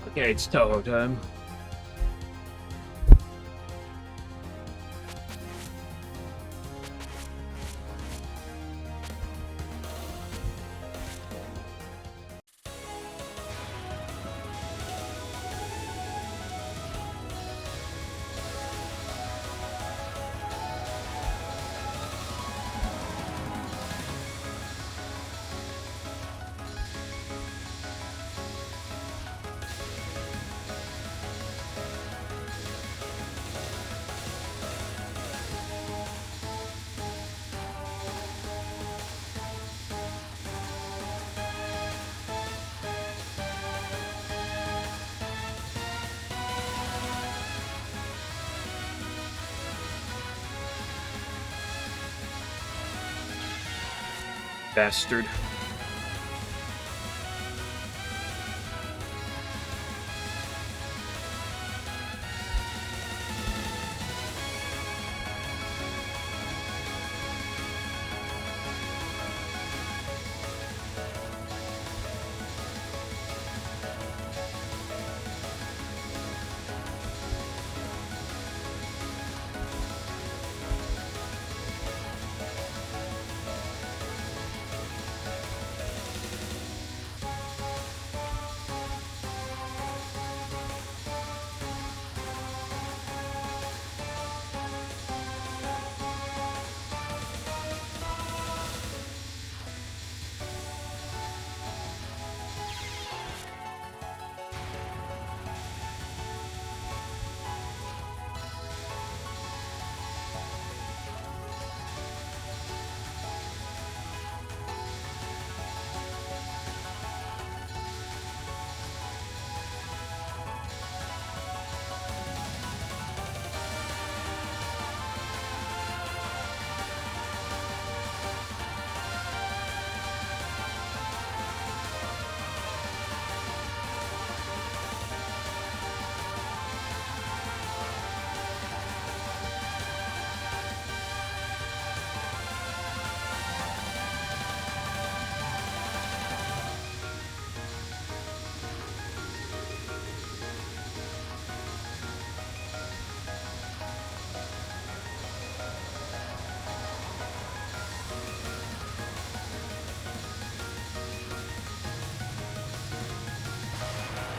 Okay, it's Touhou time. Bastard.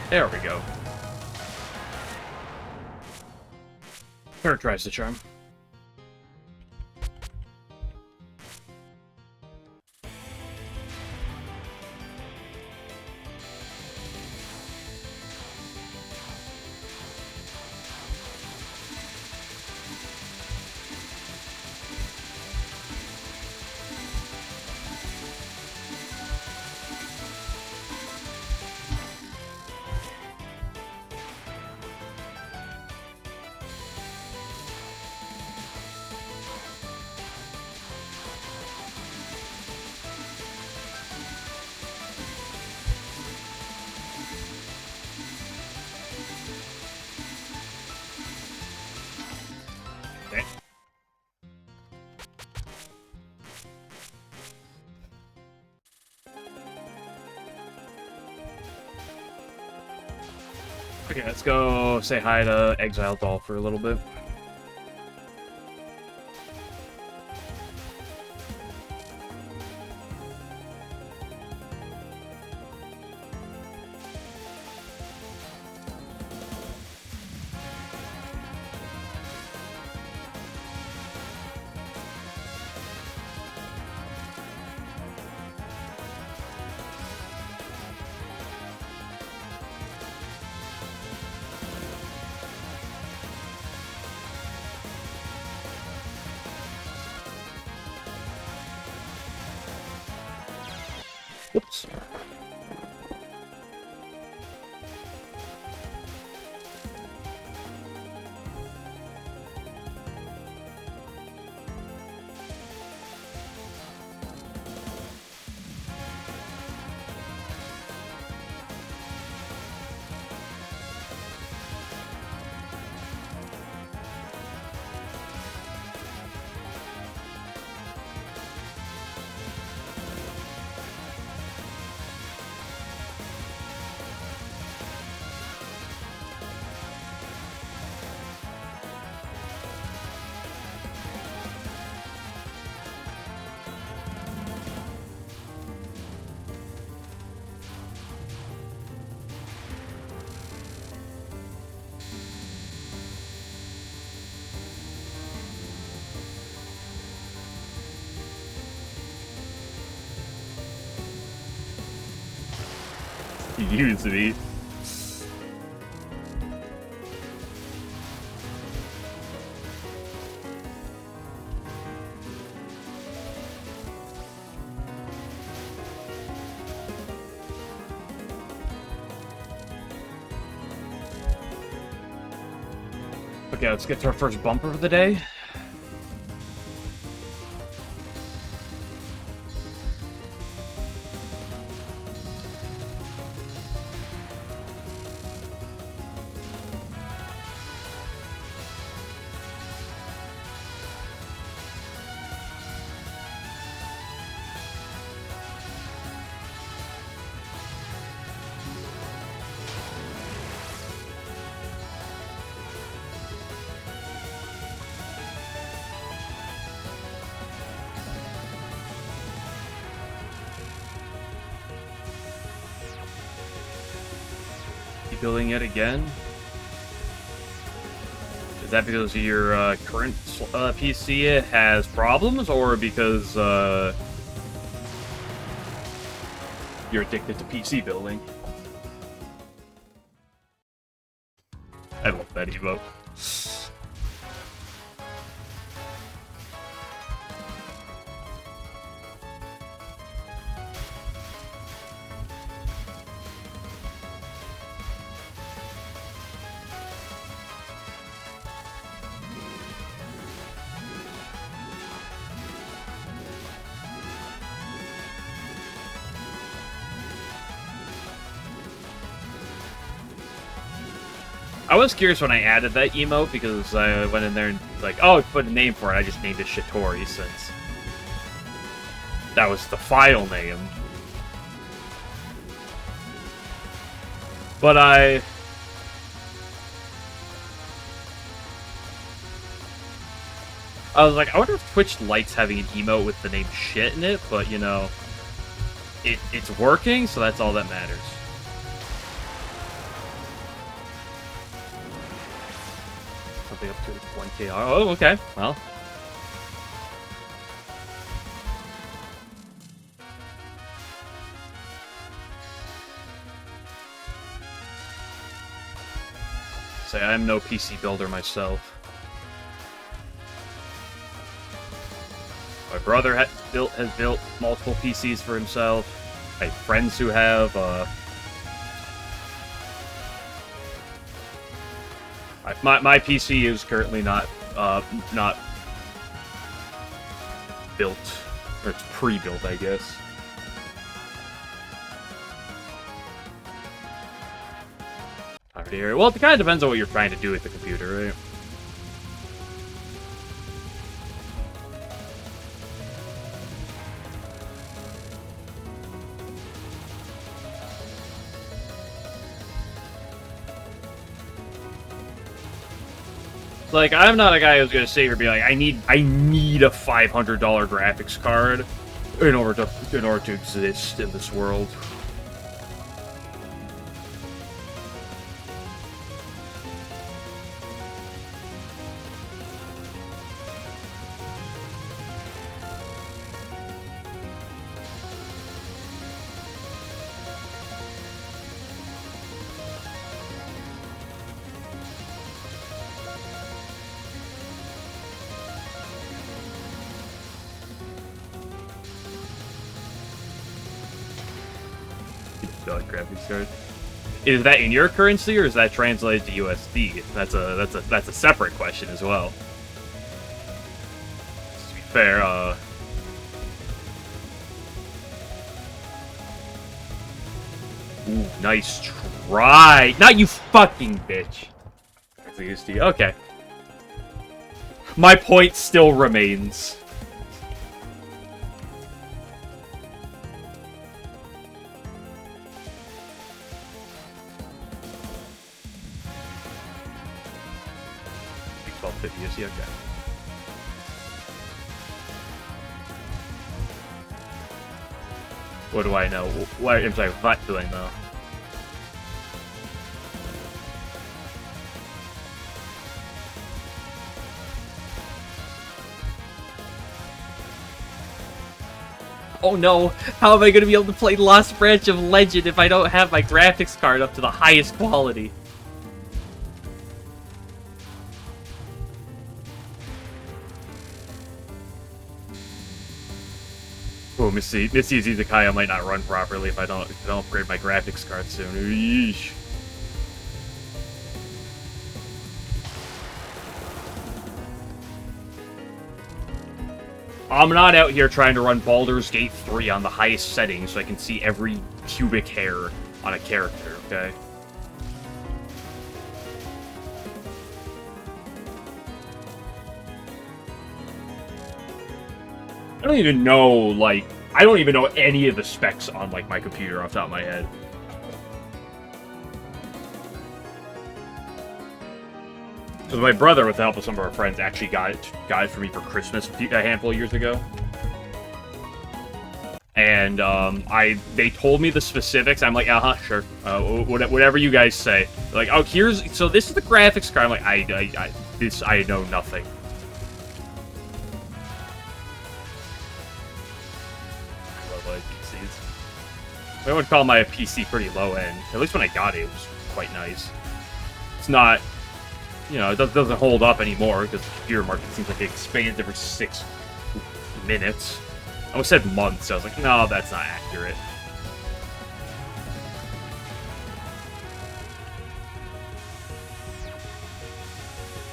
There we go. Characterize the charm. Okay. Okay, let's go say hi to Exile Doll for a little bit. Whoops. You used to be. Okay, let's get to our first bumper of the day. Building it again? Is that because your current PC has problems, or because you're addicted to PC building? I love that emote. I was curious when I added that emote because I went in there and like, oh, put a name for it. I just named it Shitori since that was the file name. But I was like, I wonder if Twitch likes having an emote with the name shit in it, but you know, it's working, so that's all that matters. Something up to 1K. Oh, okay. Well. Say, I'm no PC builder myself. My brother has built multiple PCs for himself. I have friends who have. My PC is currently not built, or it's pre-built, I guess. Well, it kind of depends on what you're trying to do with the computer, right? Like, I'm not a guy who's gonna sit here and be like, I need a $500 graphics card in order to exist in this world. Graphics card. Is that in your currency, or is that translated to USD? That's a separate question as well. To be fair, ooh, nice try. Not you fucking bitch. That's USD. Okay. My point still remains. Okay. What do I know? What am I doing though? Oh no, how am I going to be able to play Lost Branch of Legend if I don't have my graphics card up to the highest quality? Oh, Missy's Izakaya might not run properly if I don't upgrade my graphics card soon. Eesh. I'm not out here trying to run Baldur's Gate 3 on the highest settings so I can see every cubic hair on a character, okay? I don't even know, like, I don't even know any of the specs on, like, my computer off the top of my head. So my brother, with the help of some of our friends, actually got it for me for Christmas a handful of years ago. And they told me the specifics. I'm like, sure, whatever you guys say. They're like, oh, so this is the graphics card. I'm like, I know nothing. I would call my PC pretty low end. At least when I got it, it was quite nice. It's not, you know, it doesn't hold up anymore because the computer market seems like it expands every 6 minutes. I almost said months. I was like, no, that's not accurate.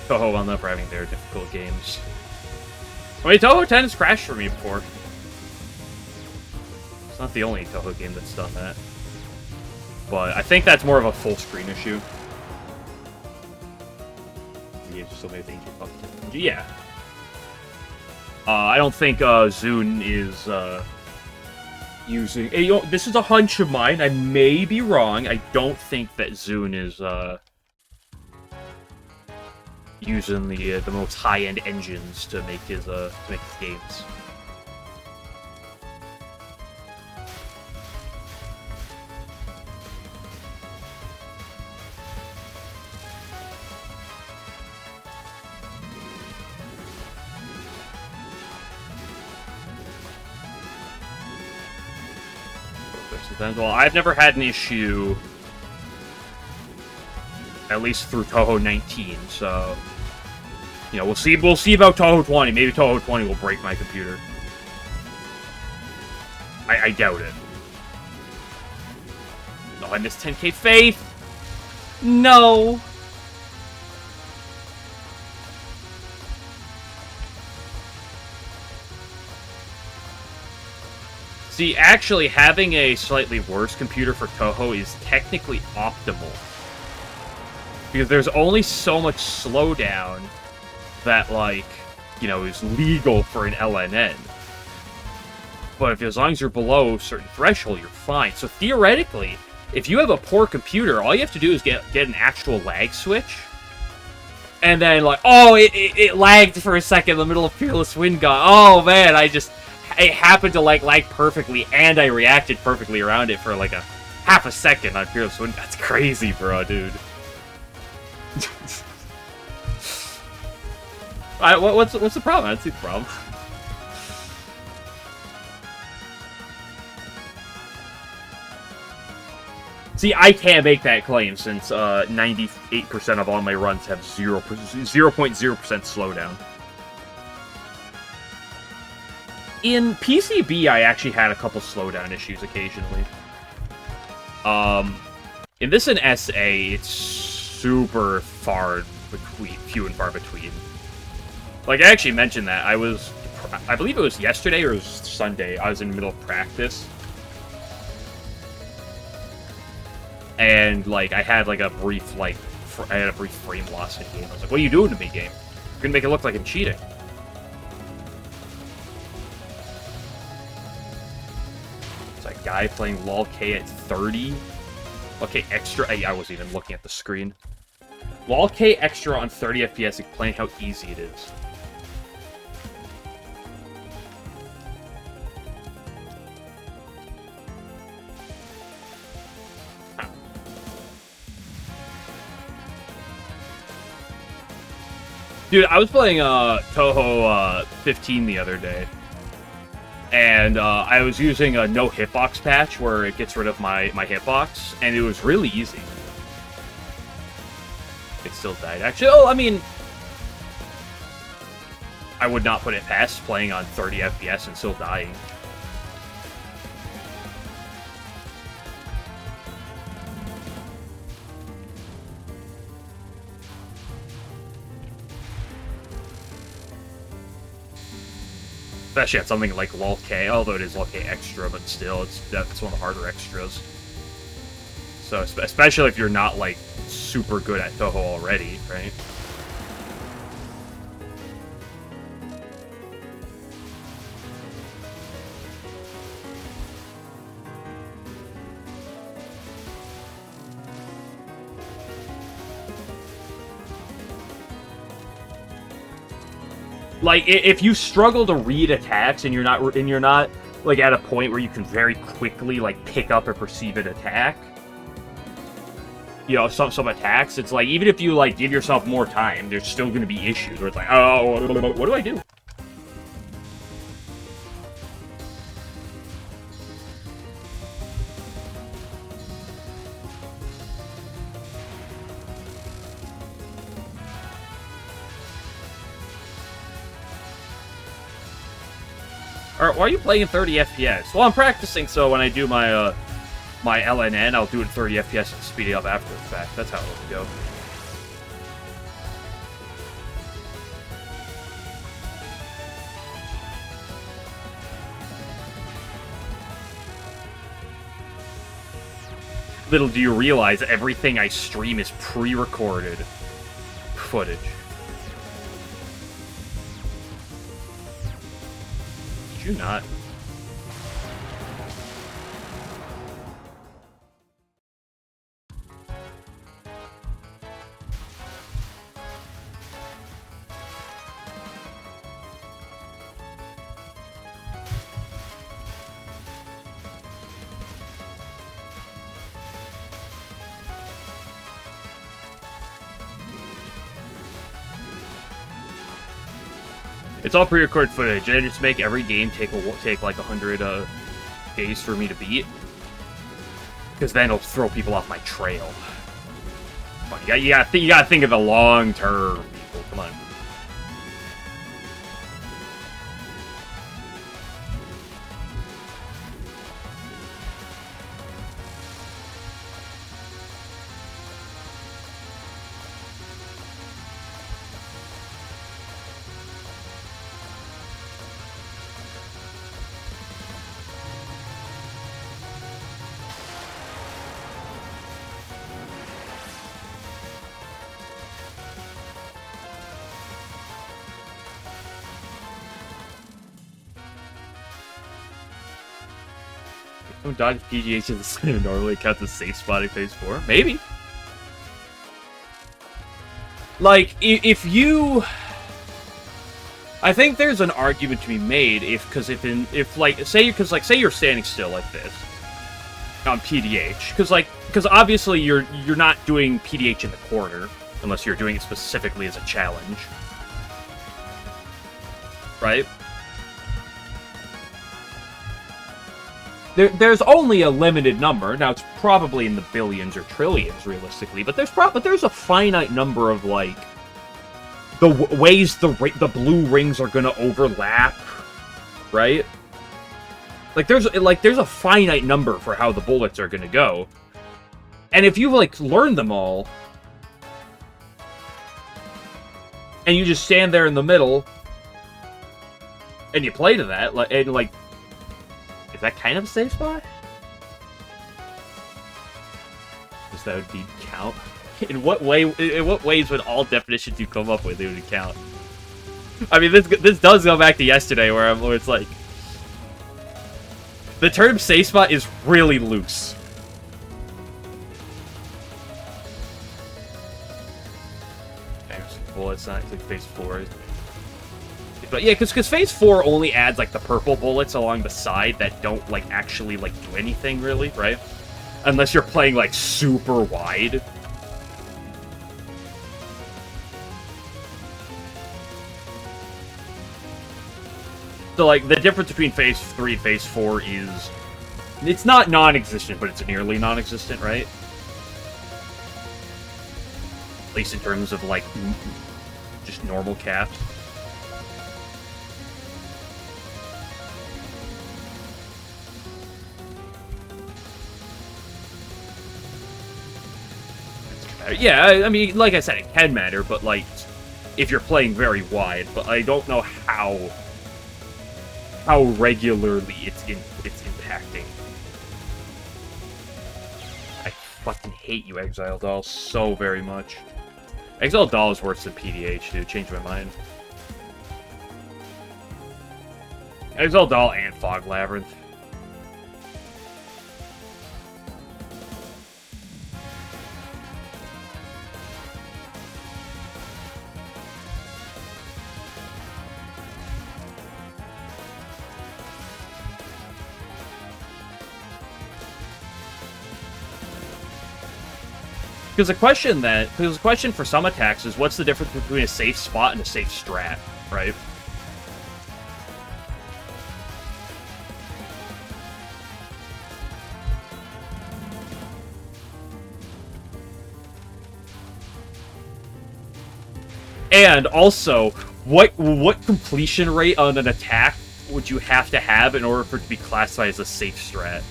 Touhou wound up having their difficult games. I mean, Touhou 10 has crashed for me before. It's not the only Touhou game that's done that. But I think that's more of a full screen issue. Yeah. I don't think Zune is using... This is a hunch of mine. I may be wrong. I don't think that Zune is using the most high-end engines to make his games. Well, I've never had an issue, at least through Touhou 19, so, you know, we'll see about Touhou 20. Maybe Touhou 20 will break my computer. I doubt it. No, I missed 10k Faith! No! See, actually, having a slightly worse computer for Touhou is technically optimal. Because there's only so much slowdown that, like, you know, is legal for an LNN. But as long as you're below a certain threshold, you're fine. So theoretically, if you have a poor computer, all you have to do is get an actual lag switch. And then, like, oh, it lagged for a second in the middle of Fearless Wind Gun. Oh, man, it happened to, like, lag perfectly, and I reacted perfectly around it for, like, a half a second on Fearless Wind. That's crazy, bro, dude. What's the problem? I don't see the problem. See, I can't make that claim since 98% of all my runs have 0.0% slowdown. In PCB, I actually had a couple slowdown issues occasionally. In this and SA, it's super few and far between. Like, I actually mentioned that. I believe it was yesterday or it was Sunday, I was in the middle of practice. And, like, I had a brief frame loss in game. I was like, what are you doing to me, game? You're gonna make it look like I'm cheating. It's like a guy playing LOL K at 30. LOL K Extra, I wasn't even looking at the screen. LOL K Extra on 30 FPS, explaining how easy it is. Dude, I was playing Touhou 15 the other day, And I was using a no hitbox patch where it gets rid of my hitbox, and it was really easy. It still died. Actually, oh, I mean, I would not put it past playing on 30 FPS and still dying. Especially at something like LOL K, although it is LOL K extra, but still, that's one of the harder extras. So, especially if you're not, like, super good at Touhou already, right? Like, if you struggle to read attacks and you're not like at a point where you can very quickly like pick up or perceive an attack, you know, some attacks, it's like even if you like give yourself more time, there's still going to be issues where it's like, oh, what do I do? Alright, why are you playing in 30 FPS? Well, I'm practicing, so when I do my my LNN, I'll do it in 30 FPS and speed it up after the fact. That's how it'll go. Little do you realize, everything I stream is pre-recorded footage. Did you not? It's all pre-recorded footage. I just make every game take like 100 days for me to beat, because then it'll throw people off my trail. You gotta think of the long term, people. Come on. Don't dodge PGH in the same normally count as safe spotting phase 4? Maybe. Like, if you... I think there's an argument to be made say you're standing still like this on PDH, because obviously you're not doing PDH in the corner unless you're doing it specifically as a challenge, right? There's only a limited number. Now, it's probably in the billions or trillions, realistically, but there's a finite number of, like, the ways the blue rings are gonna overlap, right? Like, there's a finite number for how the bullets are gonna go. And if you, like, learn them all, and you just stand there in the middle, and you play to that, is that kind of a safe spot? Does that indeed count? In what ways would all definitions you come up with it would count? I mean, this does go back to yesterday where it's like the term safe spot is really loose. Well, it's not like phase 4. But yeah, because phase 4 only adds, like, the purple bullets along the side that don't, like, actually, like, do anything, really, right? Unless you're playing, like, super wide. So, like, the difference between Phase 3 and Phase 4 is... It's not non-existent, but it's nearly non-existent, right? At least in terms of, like, just normal caps. Yeah, I mean, like I said, it can matter, but, like, if you're playing very wide, but I don't know how regularly it's impacting. I fucking hate you, Exile Doll, so very much. Exile Doll is worse than PDH, dude. Change my mind. Exile Doll and Fog Labyrinth. Because the question for some attacks is, what's the difference between a safe spot and a safe strat, right? And also, what completion rate on an attack would you have to have in order for it to be classified as a safe strat?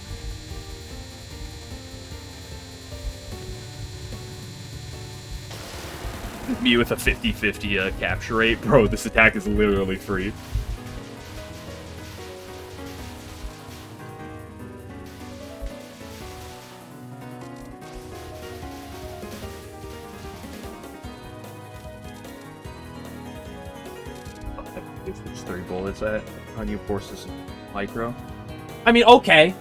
Me with a 50-50 capture rate. Bro, this attack is literally free. There's 3 bullets on you forces micro. I mean, okay.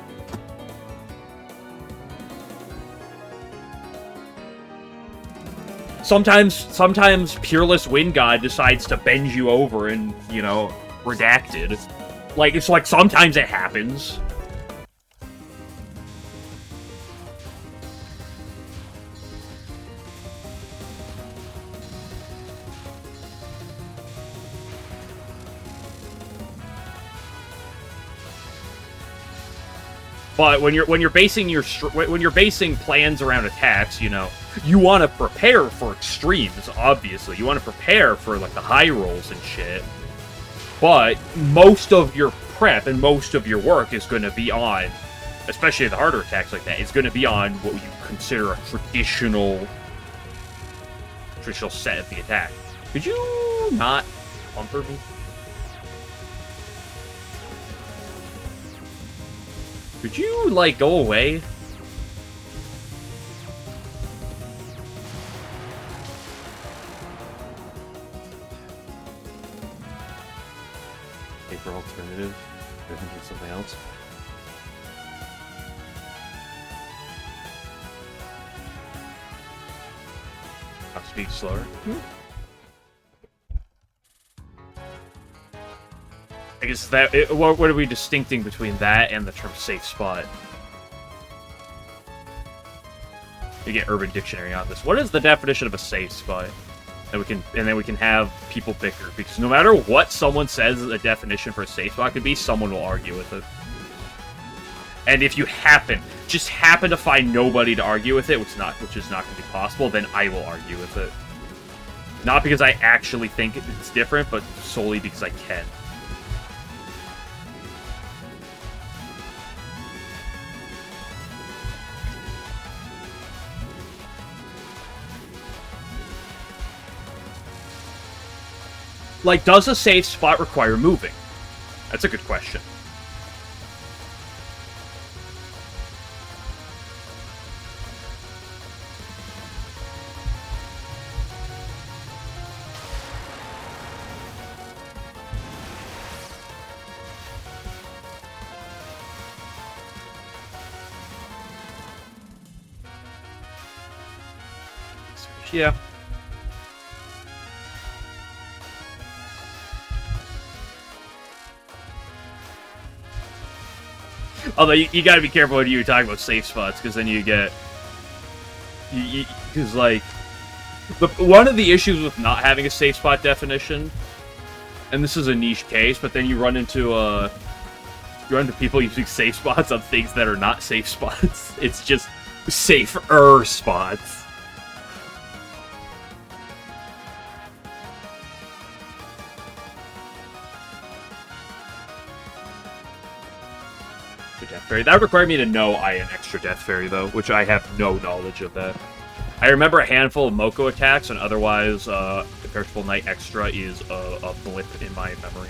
Sometimes Peerless Wind God decides to bend you over and, you know, redacted. Like, it's like sometimes it happens. But when you're basing plans around attacks, you know, you want to prepare for extremes. Obviously, you want to prepare for like the high rolls and shit. But most of your prep and most of your work is going to be on, especially the harder attacks like that, is going to be on what you consider a traditional set of the attack. Could you not bumper me? Could you, like, go away? Paper alternative. Go ahead and do something else. I'll speak slower. I guess that... what are we distincting between that and the term safe spot? You get Urban Dictionary on this. What is the definition of a safe spot? And then we can have people bicker, because no matter what someone says a definition for a safe spot could be, someone will argue with it. And if you just happen to find nobody to argue with it, which is not going to be possible, then I will argue with it. Not because I actually think it's different, but solely because I can. Like, does a safe spot require moving? That's a good question. Yeah. Although you gotta be careful when you talk about safe spots, because then you get... Because, like... One of the issues with not having a safe spot definition and this is a niche case, but then you run into people using safe spots on things that are not safe spots. It's just safer spots. Death Fairy. That would require me to know I am extra Death Fairy, though, which I have no knowledge of that. I remember a handful of Moko attacks, and otherwise, Imperishable Knight Extra is a blip in my memory.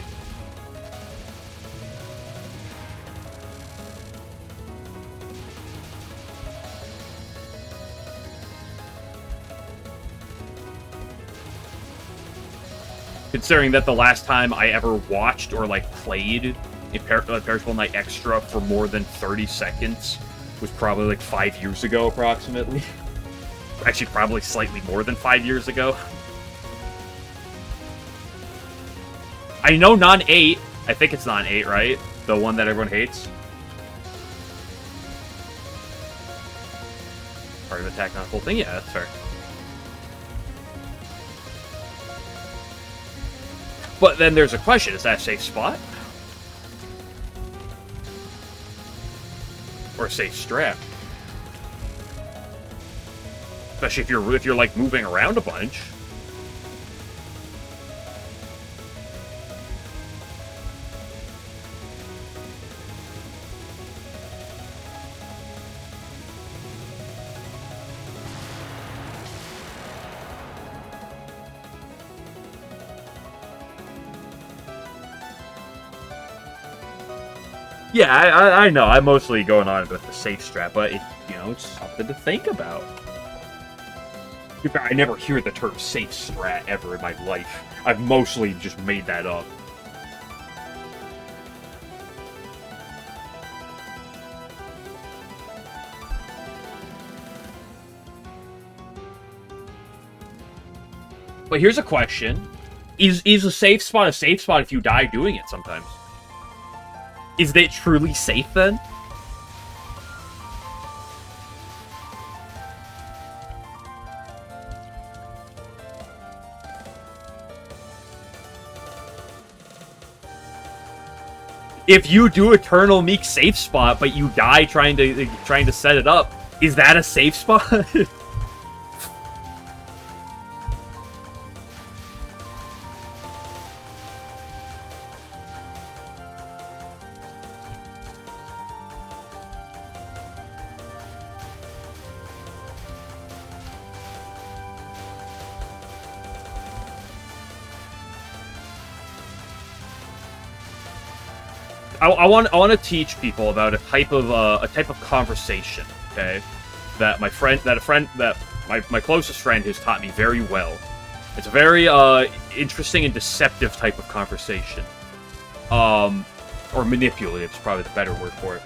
Considering that the last time I ever watched or, like, played Imperishable Knight Extra for more than 30 seconds was probably, like, 5 years ago, approximately. Actually, probably slightly more than 5 years ago. I know Non-8. I think it's Non-8, right? The one that everyone hates. Part of attack, not the whole thing? Yeah, that's fair. But then there's a question, is that a safe spot? Or a safe strat? Especially if you're like moving around a bunch. Yeah, I know. I'm mostly going on with the safe strat, but it's something to think about. I never hear the term safe strat ever in my life. I've mostly just made that up. But here's a question. Is a safe spot a safe spot if you die doing it sometimes? Is it truly safe then? If you do Eternal Meek safe spot, but you die trying to set it up, is that a safe spot? I want to teach people about a type of conversation, okay, that my closest friend has taught me very well. It's a very interesting and deceptive type of conversation, or manipulative is probably the better word for it.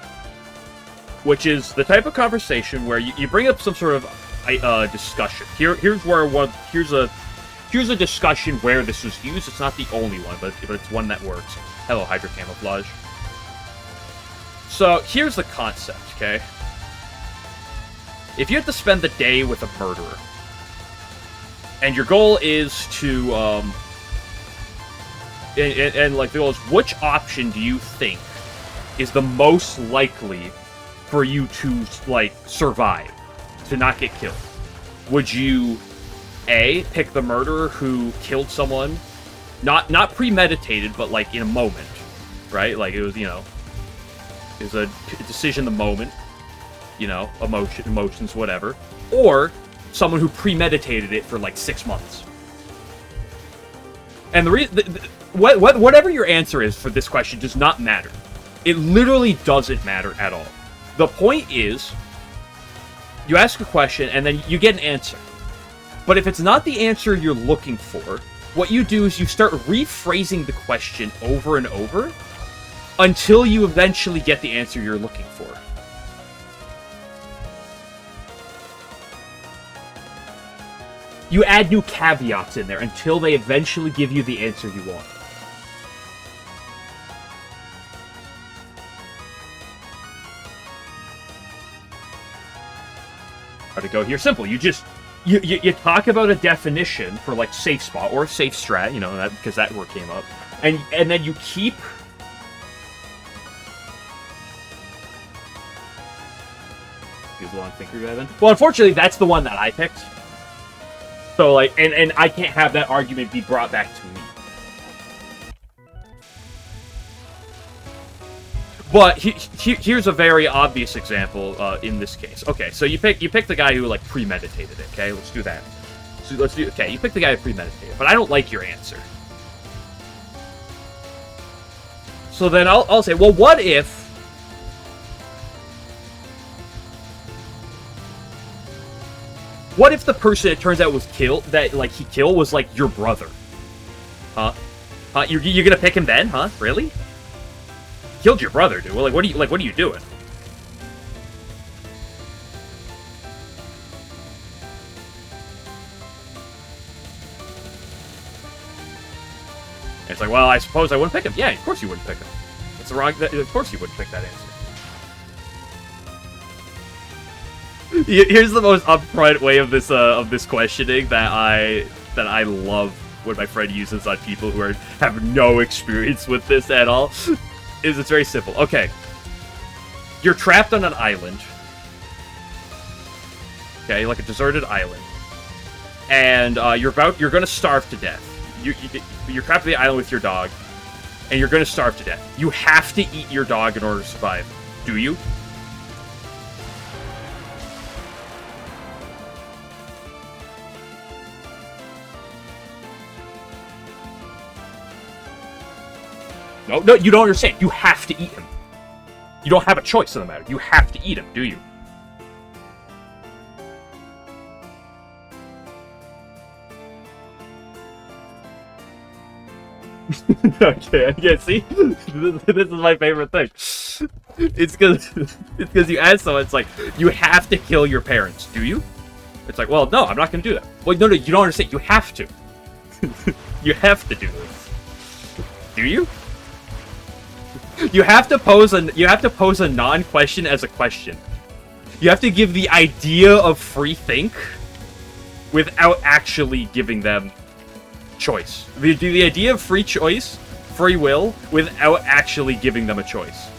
Which is the type of conversation where you bring up some sort of discussion. Here's a discussion where this was used. It's not the only one, but it's one that works. Hello, Hydro Camouflage. So, here's the concept, okay? If you have to spend the day with a murderer, and your goal is to, like, the goal is, which option do you think is the most likely for you to, like, survive, to not get killed? Would you, A, pick the murderer who killed someone, not premeditated, but, like, in a moment, right? Like, it was, is a decision in the moment, emotions, whatever, or someone who premeditated it for like 6 months. And whatever your answer is for this question does not matter. It literally doesn't matter at all. The point is, you ask a question and then you get an answer. But if it's not the answer you're looking for, what you do is you start rephrasing the question over and over until you eventually get the answer you're looking for. You add new caveats in there until they eventually give you the answer you want. How to go here? Simple. You just you talk about a definition for like safe spot or safe strat, because that word came up. And then you keep... He's a long thinker guy then. Well, unfortunately, that's the one that I picked. So, like, and I can't have that argument be brought back to me. But here's a very obvious example in this case. Okay, so you pick the guy who, like, premeditated it, okay? Let's do that. So okay, you pick the guy who premeditated, but I don't like your answer. So then I'll say, well, what if... What if the person it turns out was killed, that, like, he killed was, like, your brother? Huh? Huh? You're gonna pick him then? Huh? Really? Killed your brother, dude. Well, like, what are you doing? And it's like, well, I suppose I wouldn't pick him. Yeah, of course you wouldn't pick him. That's the wrong... Of course you wouldn't pick that answer. Here's the most upfront way of this questioning that I love when my friend uses on people who have no experience with this at all. Is it's very simple. Okay, you're trapped on an island. Okay, like a deserted island, and you're gonna starve to death. You're trapped on the island with your dog, and you're gonna starve to death. You have to eat your dog in order to survive. Do you? No, you don't understand. You have to eat him. You don't have a choice in the matter. You have to eat him, do you? Okay, yeah, see? This is my favorite thing. It's because you ask someone, it's like, you have to kill your parents, do you? It's like, well, no, I'm not going to do that. Well, no, you don't understand. You have to. You have to do this. Do you? You have to pose a non-question as a question. You have to give the idea of free think without actually giving them choice. The idea of free choice, free will, without actually giving them a choice.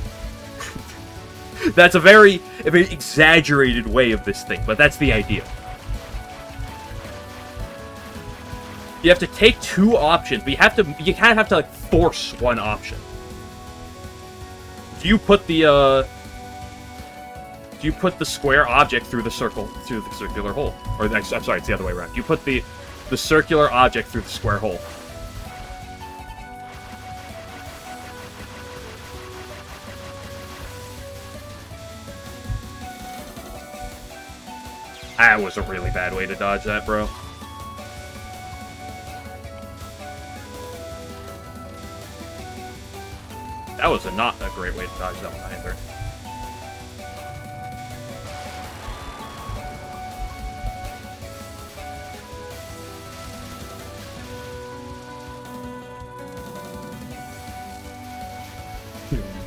That's a very exaggerated way of this thing, but that's the idea. You have to take two options, but you kind of have to, like, force one option. Do you put the square object through the circular hole? Or I'm sorry, it's the other way around. You put the circular object through the square hole. That was a really bad way to dodge that, bro. That was not a great way to dodge that one either.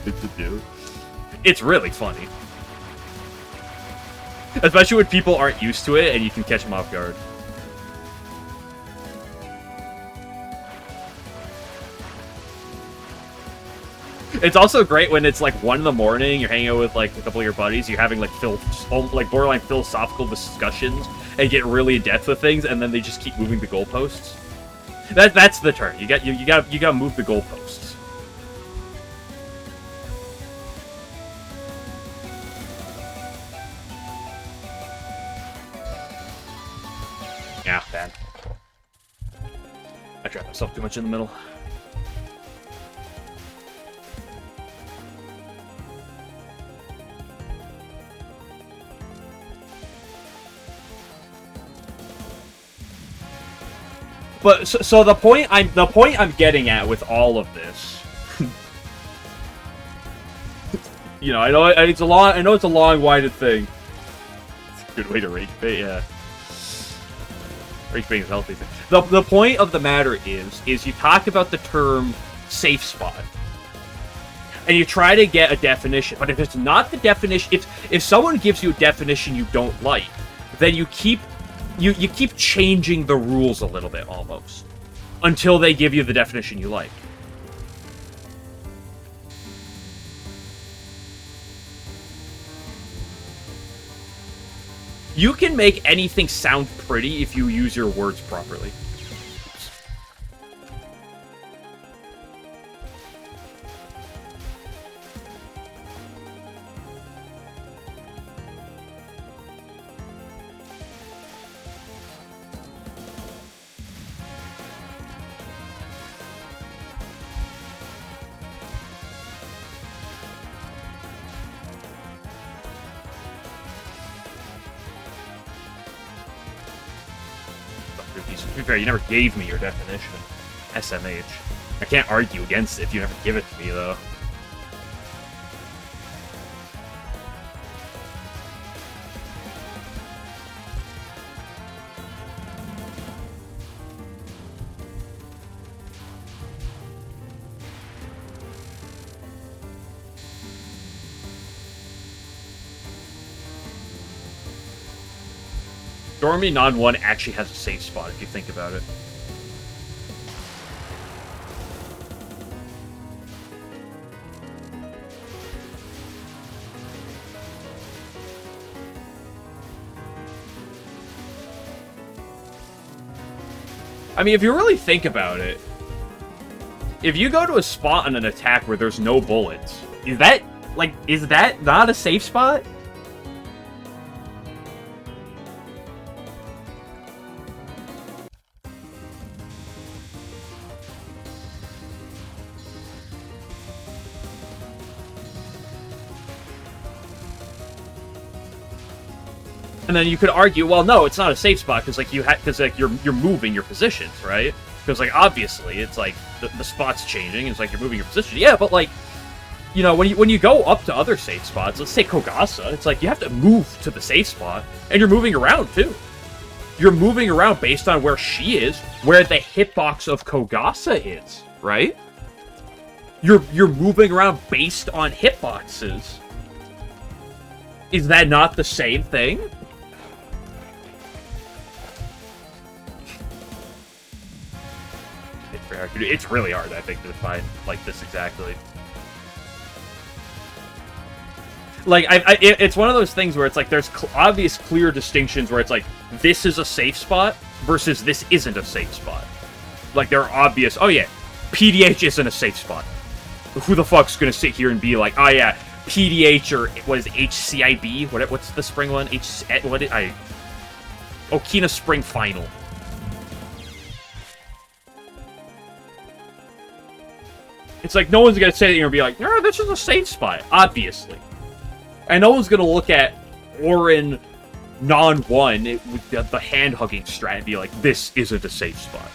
Good to do. It's really funny. Especially when people aren't used to it and you can catch them off guard. It's also great when it's like 1 in the morning, you're hanging out with like a couple of your buddies, you're having like borderline philosophical discussions and get really in depth with things, and then they just keep moving the goalposts. That's the turn. You gotta move the goalposts. Yeah, bad. I trapped myself too much in the middle. But so the point I'm getting at with all of this, you know, I know it's a long-winded thing. It's a good way to rage bait, yeah. Rage bait is a healthy thing. The point of the matter is you talk about the term safe spot, and you try to get a definition. But if it's not the definition, if someone gives you a definition you don't like, then you keep changing the rules a little bit, almost, until they give you the definition you like. You can make anything sound pretty if you use your words properly. To be fair, you never gave me your definition. SMH. I can't argue against it if you never give it to me, though. Dormy Non-1 actually has a safe spot, if you think about it. I mean, if you really think about it, if you go to a spot on an attack where there's no bullets, is that not a safe spot? And then you could argue, well, no, it's not a safe spot because you're moving your positions, right? Because like obviously it's like the spot's changing. It's like you're moving your position. Yeah, but like, you know, when you go up to other safe spots, let's say Kogasa, it's like you have to move to the safe spot, and you're moving around too. You're moving around based on where she is, where the hitbox of Kogasa is, right? You're moving around based on hitboxes. Is that not the same thing? It's really hard, I think, to define like this exactly. Like, it's one of those things where it's like there's obvious, clear distinctions where it's like this is a safe spot versus this isn't a safe spot. Like, there are obvious. Oh yeah, PDH isn't a safe spot. Who the fuck's gonna sit here and be like, oh yeah, PDH or what is it, HCIB? What's the spring one? Okina Spring Final. It's like, no one's going to say that you're going to be like, no, this is a safe spot, obviously. And no one's going to look at Orin Non-1 with the hand-hugging strat and be like, this isn't a safe spot.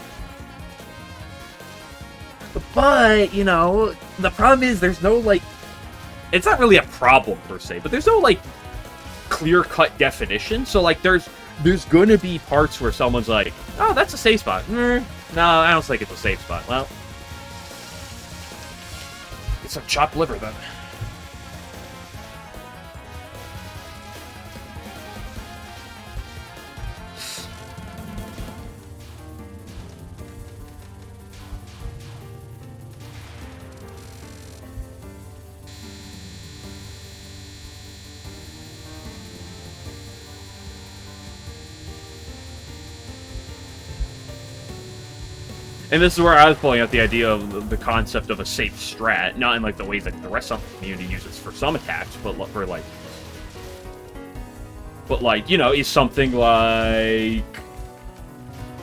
But, you know, the problem is there's no, like... It's not really a problem, per se, but there's no, like, clear-cut definition. So, like, there's going to be parts where someone's like, oh, that's a safe spot. No, I don't think it's a safe spot. Well... Get some chopped liver, then. And this is where I was pulling out the idea of the concept of a safe strat, not in like the way that the rest of the community uses for some attacks, but for like, you know, is something like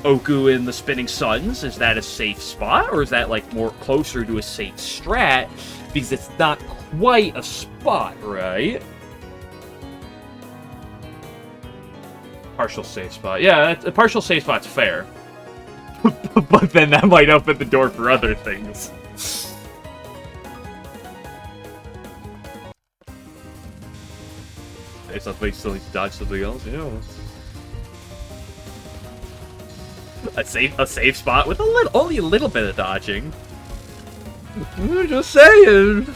Oku in the Spinning Suns, is that a safe spot, or is that like more closer to a safe strat because it's not quite a spot, right? Partial safe spot. Yeah, a partial safe spot's fair. But then that might open the door for other things. It's something still needs to dodge something else, you know. A safe spot with only a little bit of dodging. Just saying.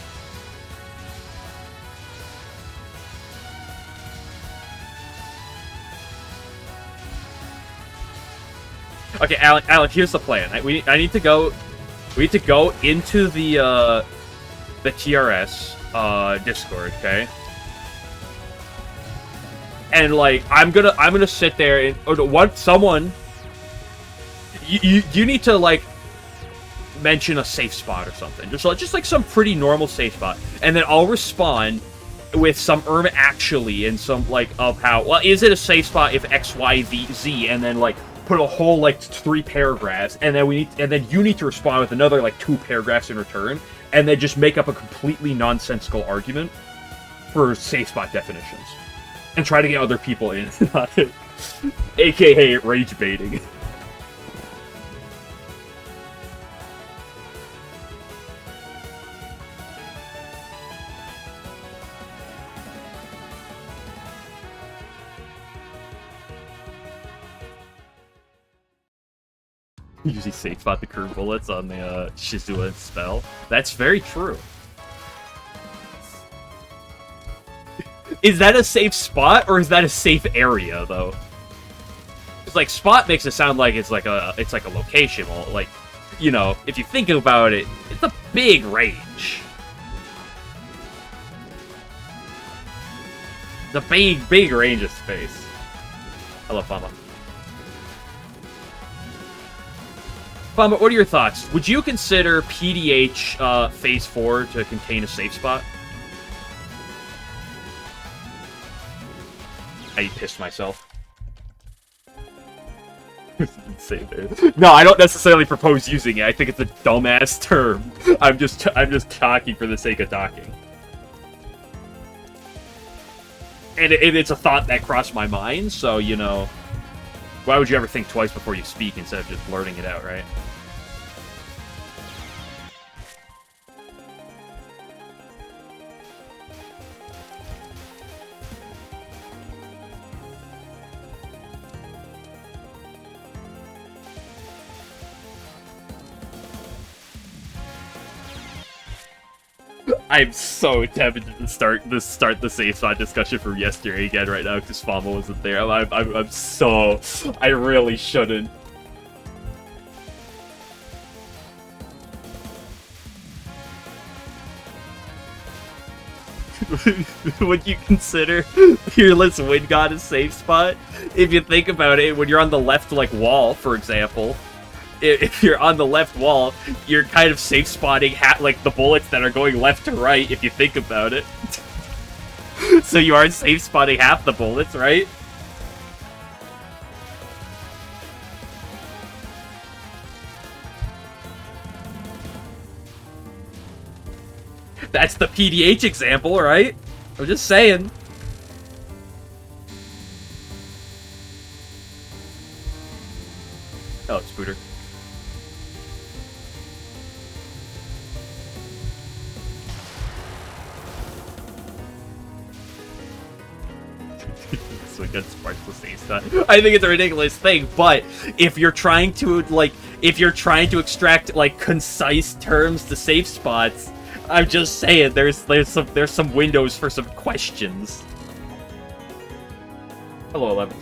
Okay, Alec, here's the plan. I need to go. We need to go into the TRS Discord, okay? and like I'm gonna sit there and what someone you need to like mention a safe spot or something, just like some pretty normal safe spot, and then I'll respond with some actually and some like of how well is it a safe spot if X Y Z, and then like put a whole like 3 paragraphs, and then you need to respond with another like 2 paragraphs in return, and then just make up a completely nonsensical argument for safe spot definitions and try to get other people in, aka rage baiting. Usually safe spot the curve bullets on the Shizua spell. That's very true. Is that a safe spot, or is that a safe area, though? It's like spot makes it sound like it's like a location. Well, like, you know, if you think about it, it's a big range. It's a big range of space. Hello, Fama. Fama, what are your thoughts? Would you consider PDH Phase 4 to contain a safe spot? I pissed myself. No, I don't necessarily propose using it. I think it's a dumbass term. I'm just talking for the sake of talking. And it's a thought that crossed my mind, so, you know, why would you ever think twice before you speak instead of just blurting it out, right? I'm so tempted to start the safe spot discussion from yesterday again right now because Fama wasn't there. I really shouldn't. Would you consider Fearless Wind God a safe spot? If you think about it, when you're on the left like wall, for example, if you're on the left wall, you're kind of safe spotting like the bullets that are going left to right, if you think about it. So you are safe spotting half the bullets, right? That's the PDH example, right? I'm just saying. Oh, it's Spooter. So it gets sparks the safe spot. I think it's a ridiculous thing, but if you're trying to extract like concise terms to safe spots, I'm just saying there's some windows for some questions. Hello, 11.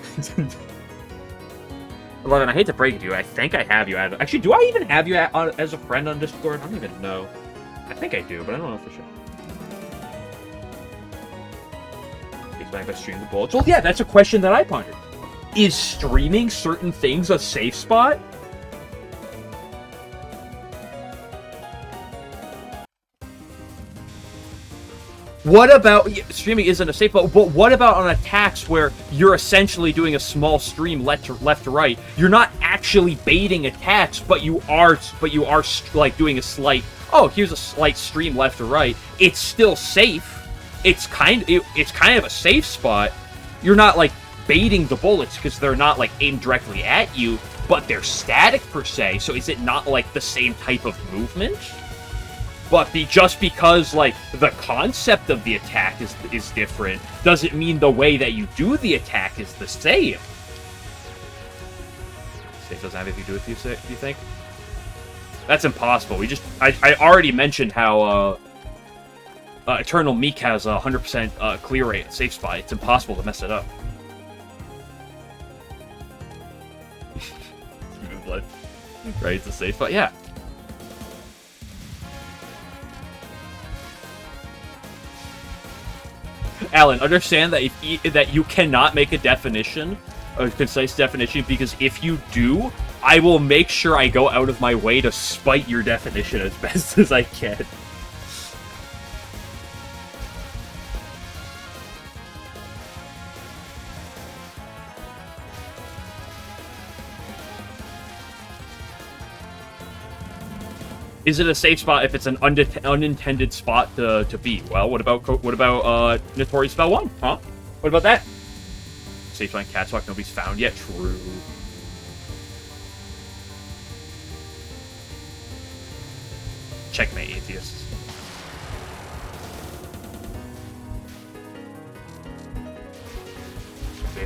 11, I hate to break it to you. I think I have you added. Actually, do I even have you as a friend on Discord? I don't even know. I think I do, but I don't know for sure. If I stream the bullets. Well, yeah, that's a question that I pondered. Is streaming certain things a safe spot? What about streaming isn't a safe spot, but what about on attacks where you're essentially doing a small stream left to right? You're not actually baiting attacks, but you are like doing a slight. Oh, here's a slight stream left to right. It's still safe. It's kind of a safe spot. You're not like baiting the bullets because they're not like aimed directly at you, but they're static per se. So is it not like the same type of movement? But just because like the concept of the attack is different doesn't mean the way that you do the attack is the same. Safe doesn't have anything to do with you, do you think? That's impossible. I already mentioned how Eternal Meek has a 100% clear rate at safe spot. It's impossible to mess it up. Blood. Right, it's a safe spot. Yeah. Alan, understand that that you cannot make a definition, a concise definition, because if you do, I will make sure I go out of my way to spite your definition as best as I can. Is it a safe spot if it's an unintended spot to be? Well, what about Notorious Spell 1, huh? What about that? Safe spot in Catswalk, nobody's found yet. True. Checkmate, atheists.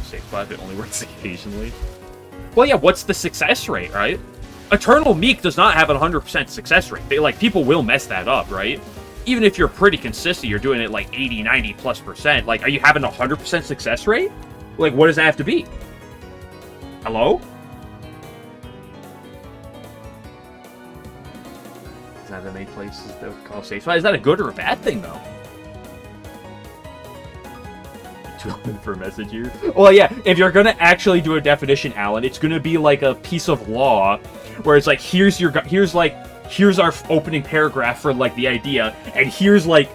Safe spot, it only works occasionally. Well, yeah, what's the success rate, right? Eternal Meek does not have a 100% success rate. Like, people will mess that up, right? Even if you're pretty consistent, you're doing it like 80, 90+%. Like, are you having a 100% success rate? Like, what does that have to be? Hello? Is that the main places to call safe spot? Is that a good or a bad thing, though? For a message here. Well, yeah, if you're gonna actually do a definition, Alan, it's gonna be like a piece of law where it's like, here's our opening paragraph for like the idea, and here's like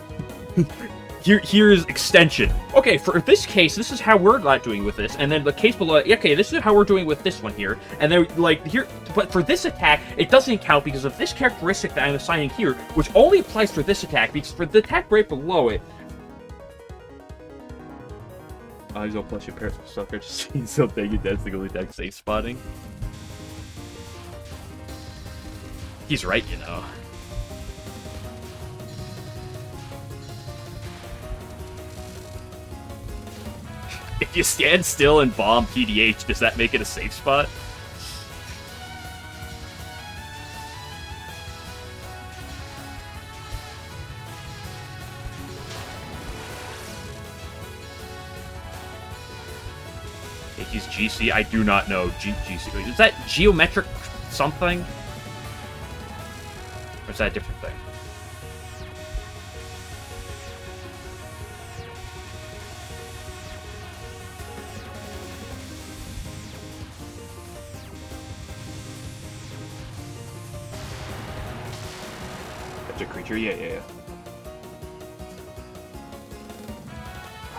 here's extension. Okay, for this case, this is how we're not doing with this, and then the case below, okay, this is how we're doing with this one here, and then like here, but for this attack, it doesn't count because of this characteristic that I'm assigning here, which only applies for this attack, because for the attack right below it. He's all plus your parents will sucker, just seeing something you dance to go attack safe spotting. He's right, you know. If you stand still and bomb PDH, does that make it a safe spot? He's GC. I do not know GC. Is that geometric something? Or is that a different thing? That's a creature? Yeah.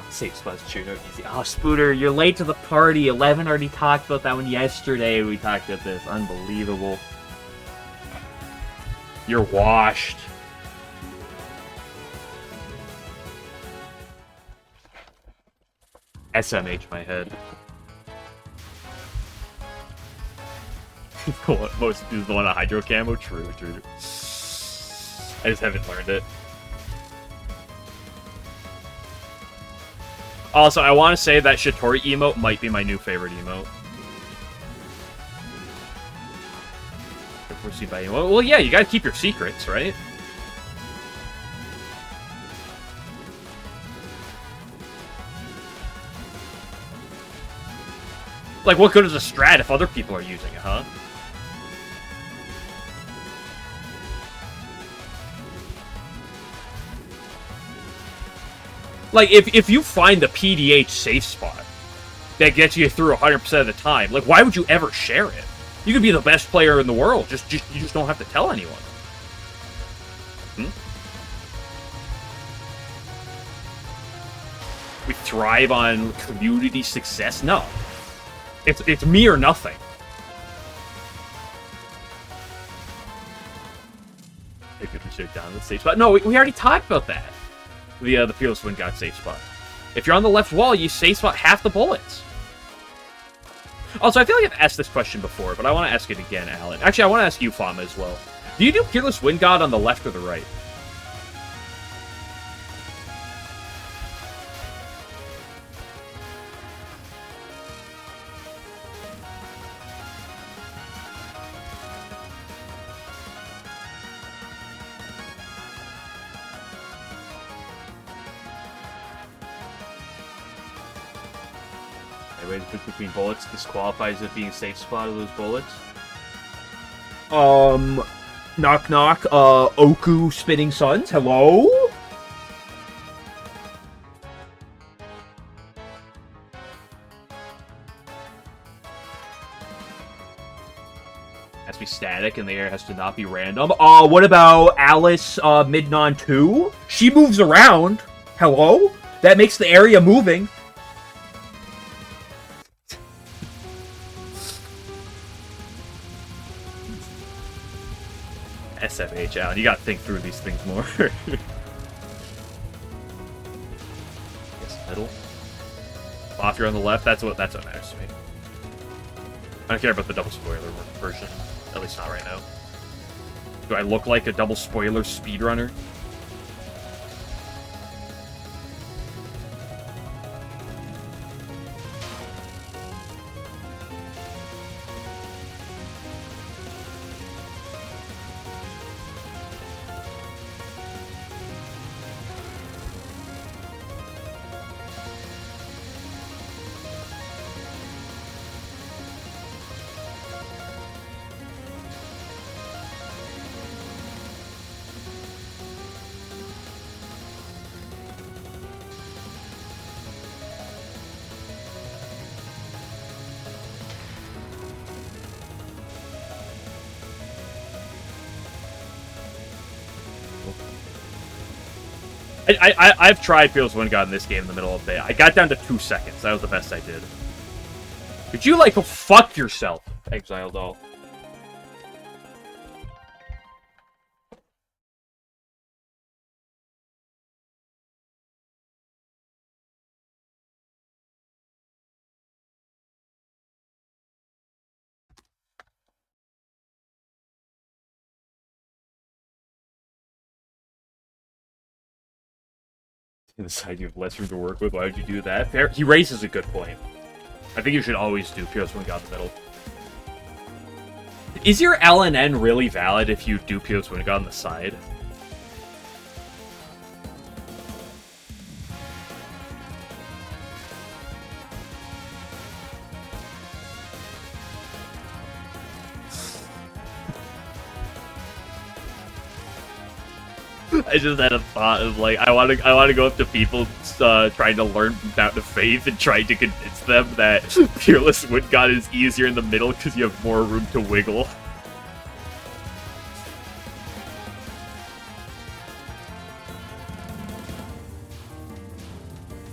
Safe spots, true, no easy. Oh, Spooter, you're late to the party. 11 already talked about that one yesterday. We talked about this. Unbelievable. You're washed. SMH my head. Most is the one on Hydro Camo? True. I just haven't learned it. Also, I want to say that Shitori emote might be my new favorite emote. Well, yeah, you gotta keep your secrets, right? Like, what good is a strat if other people are using it, huh? Like, if you find the PDH safe spot that gets you through 100% of the time, like, why would you ever share it? You could be the best player in the world, you just don't have to tell anyone. We thrive on community success? No. It's me or nothing. They could shut down the safe spot. No, we already talked about that. The Fearless Wind God safe spot. If you're on the left wall, you safe spot half the bullets. Also, I feel like I've asked this question before, but I want to ask it again, Alan. Actually, I want to ask you, Fama, as well. Do you do Fearless Wind God on the left or the right? Between bullets disqualifies it being a safe spot of those bullets. Knock knock, Oku Spitting Suns, hello? Has to be static, and the area has to not be random. What about Alice, Midnon 2? She moves around. Hello? That makes the area moving. SMH, Alan. You gotta think through these things more. Yes, middle. Off, you're on the left. That's what matters to me. I don't care about the double spoiler version. At least not right now. Do I look like a double spoiler speedrunner? I've tried Fearless Wind God in this game in the middle of the day. I got down to 2 seconds. That was the best I did. Could you, like, go fuck yourself, Exile Doll? Decide you have less room to work with. Why would you do that? Fair. He raises a good point. I think you should always do Fearless Wind God in the middle. Is your LNN really valid if you do Fearless Wind God on the side? I just had a thought of, like, I want to go up to people trying to learn Mountain of Faith and trying to convince them that Fearless Wind God is easier in the middle because you have more room to wiggle.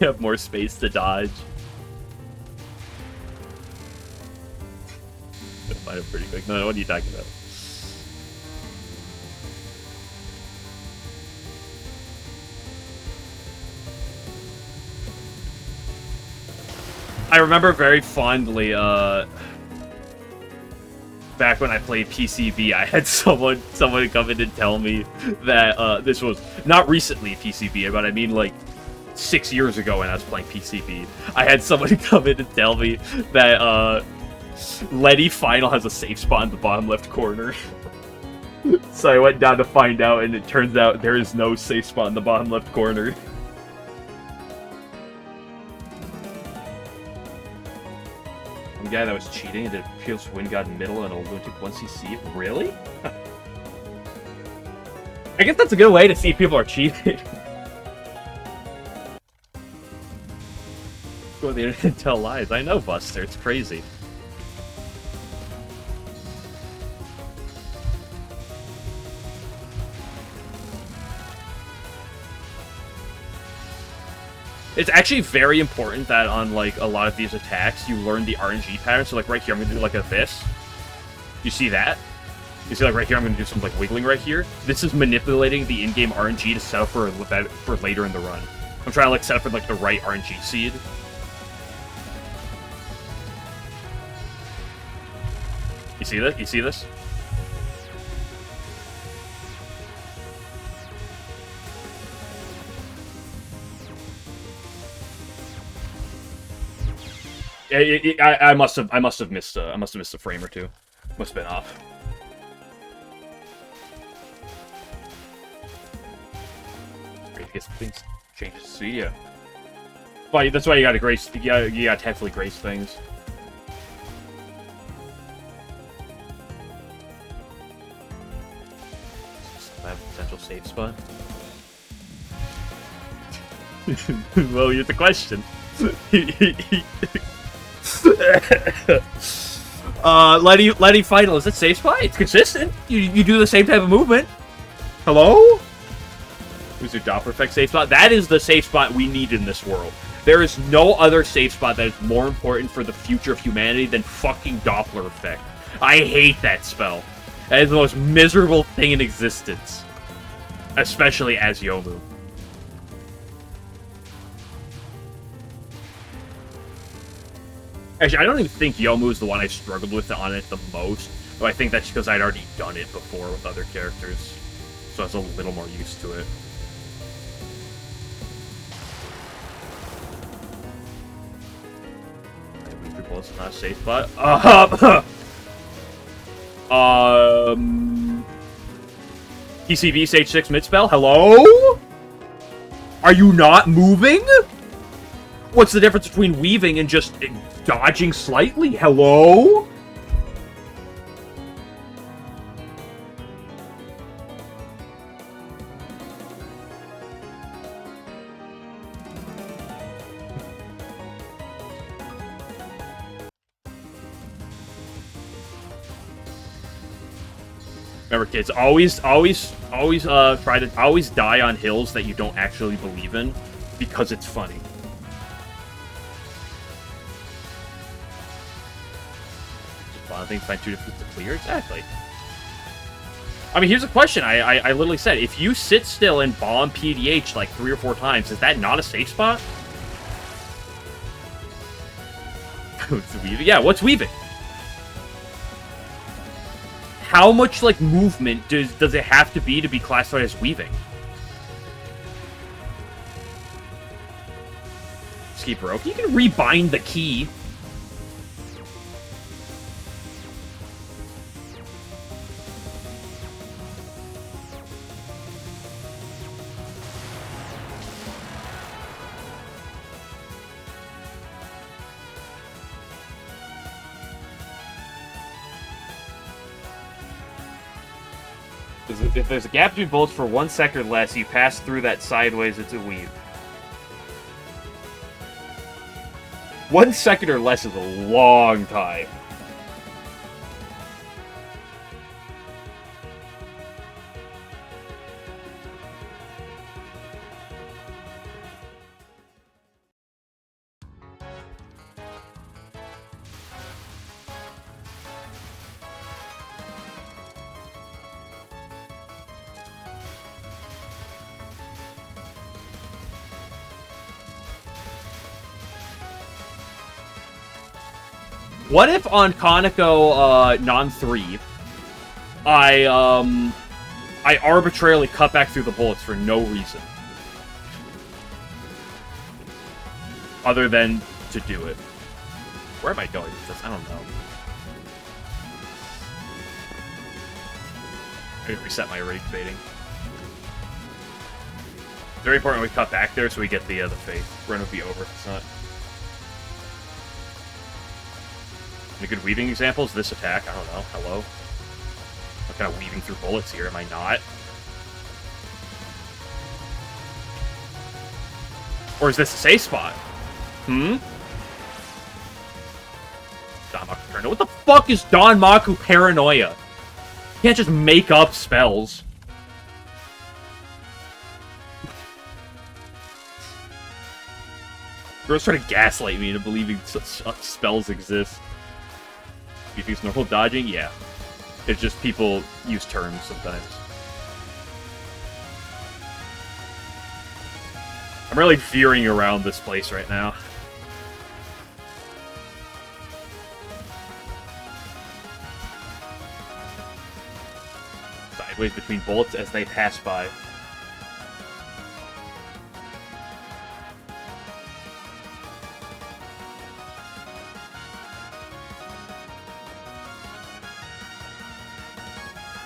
You have more space to dodge. I find it pretty quick. No, what are you talking about? I remember very fondly, back when I played PCB, I had someone come in and tell me that, this was, not recently PCB, but I mean, like, 6 years ago when I was playing PCB. I had somebody come in and tell me that, Letty Final has a safe spot in the bottom left corner. So I went down to find out, and it turns out there is no safe spot in the bottom left corner. Guy that was cheating and did Fearless Wind God in middle and only took 1 CC? Really? I guess that's a good way to see if people are cheating. Go on the internet and tell lies. I know, Buster. It's crazy. It's actually very important that on, like, a lot of these attacks, you learn the RNG pattern. So, like, right here, I'm gonna do, like, a this. You see that? You see, like, right here, I'm gonna do some, like, wiggling right here. This is manipulating the in-game RNG to set up for later in the run. I'm trying to, like, set up for, like, the right RNG seed. You see this? You see this? I must have missed a frame or two. Must have been off. Great to get some things changed. So yeah, but that's why you gotta grace. You gotta tactfully grace things. I have a potential safe spot. Well, here's the question. Letty Final, is it safe spot? It's consistent. You do the same type of movement. Hello? Who's your Doppler effect safe spot? That is the safe spot we need in this world. There is no other safe spot that is more important for the future of humanity than fucking Doppler effect. I hate that spell. That is the most miserable thing in existence. Especially as Yomu. Actually, I don't even think Yomu is the one I struggled with on it the most. But I think that's because I'd already done it before with other characters. So I was a little more used to it. Bullets not a safe spot. TCV Stage 6 mid spell. Hello? Are you not moving? What's the difference between weaving and just dodging slightly? Hello? Remember, kids, always die on hills that you don't actually believe in, because it's funny. One thing, find 2 defeats to clear, exactly. I mean, here's a question. I literally said, if you sit still and bomb PDH like 3 or 4 times, is that not a safe spot? Yeah, what's weaving? How much, like, movement does it have to be classified as weaving? Escape broke. You can rebind the key. If there's a gap between bullets for 1 second or less, you pass through that sideways, it's a weave. 1 second or less is a long time. What if on Konako non-3, I arbitrarily cut back through the bullets for no reason? Other than to do it. Where am I going with this? I don't know. I'm gonna reset my rage baiting. Very important we cut back there so we get the faith. Run will be over if it's not. A good weaving example is this attack. I don't know. Hello? I'm kind of weaving through bullets here, am I not? Or is this a safe spot? Hmm? Danmaku Paranoia. What the fuck is Danmaku Paranoia? You can't just make up spells. Girls trying to gaslight me into believing such spells exist. You think it's normal dodging? Yeah. It's just people use terms sometimes. I'm really veering around this place right now. Sideways between bullets as they pass by.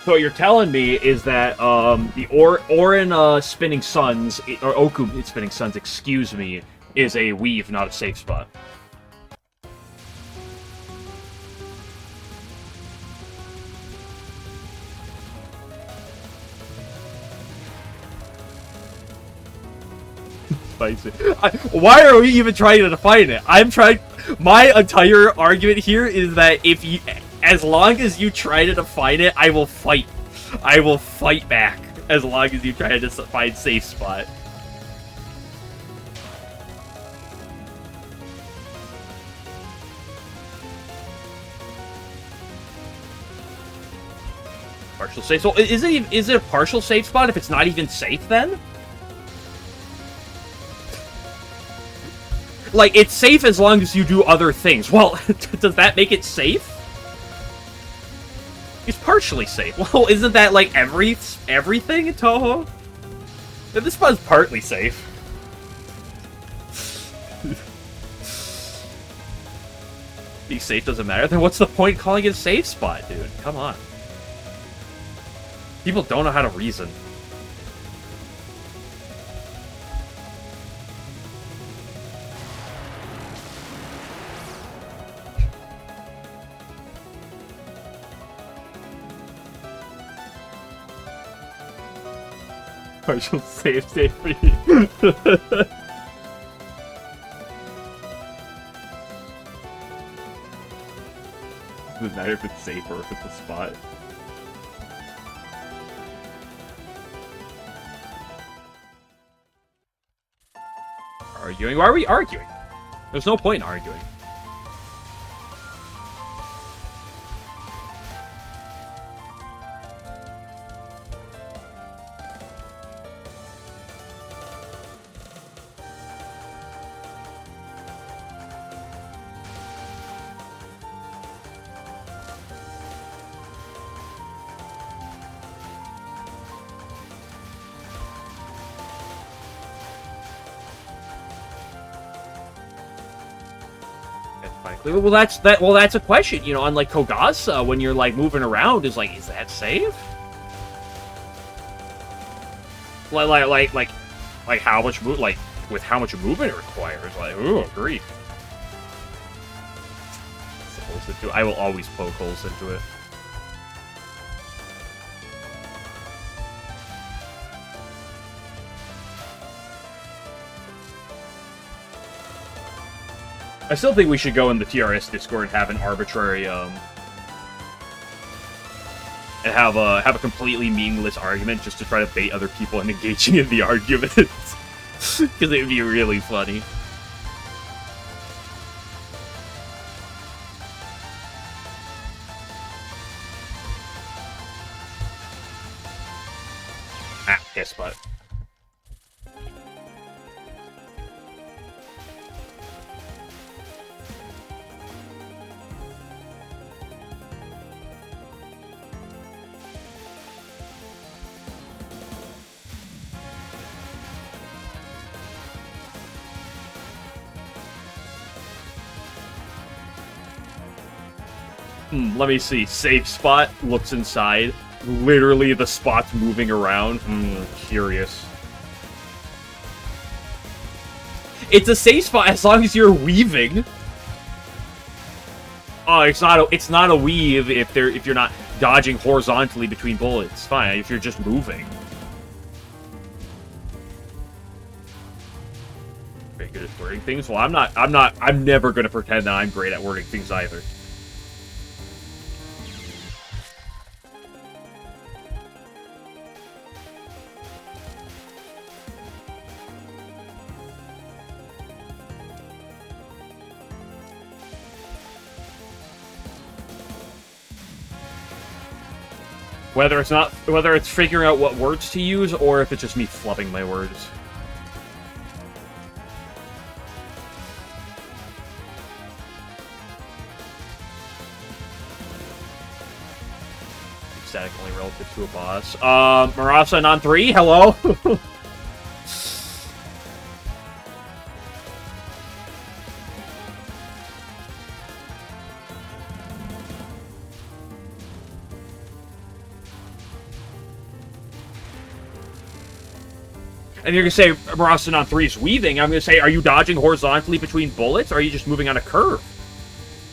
So what you're telling me is that the Orin Spinning Suns, or Oku Spinning Suns, excuse me, is a weave, not a safe spot. Why are we even trying to define it? I'm trying. My entire argument here is that if you as long as you try to define it, I will fight. I will fight back as long as you try to find safe spot. Partial safe. So is it a partial safe spot if it's not even safe then? Like, it's safe as long as you do other things. Well, does that make it safe? It's partially safe. Well, isn't that like everything in Touhou? This spot's partly safe. Being safe doesn't matter. Then what's the point calling it a safe spot, dude? Come on. People don't know how to reason. Partial safety. Doesn't matter if it's safe or if it's a spot. Arguing? Why are we arguing? There's no point in arguing. Well, that's a question, you know. Unlike Kogasa, when you're like moving around, is that safe? Like how much with how much movement it requires? Like, ooh, grief. I will always poke holes into it. I still think we should go in the TRS Discord and have an arbitrary, and have a completely meaningless argument just to try to bait other people into engaging in the argument. Because it would be really funny. Ah, piss butt. Let me see. Safe spot. Looks inside. Literally, the spot's moving around. Curious. It's a safe spot as long as you're weaving. Oh, it's not a weave if you're not dodging horizontally between bullets. Fine, if you're just moving. Very good at wording things. Well, I'm never gonna pretend that I'm great at wording things either. Whether it's figuring out what words to use, or if it's just me flubbing my words. Static only relative to a boss. Marasa on 3, hello? And you're going to say, Marasa 3 is weaving. I'm going to say, are you dodging horizontally between bullets, or are you just moving on a curve?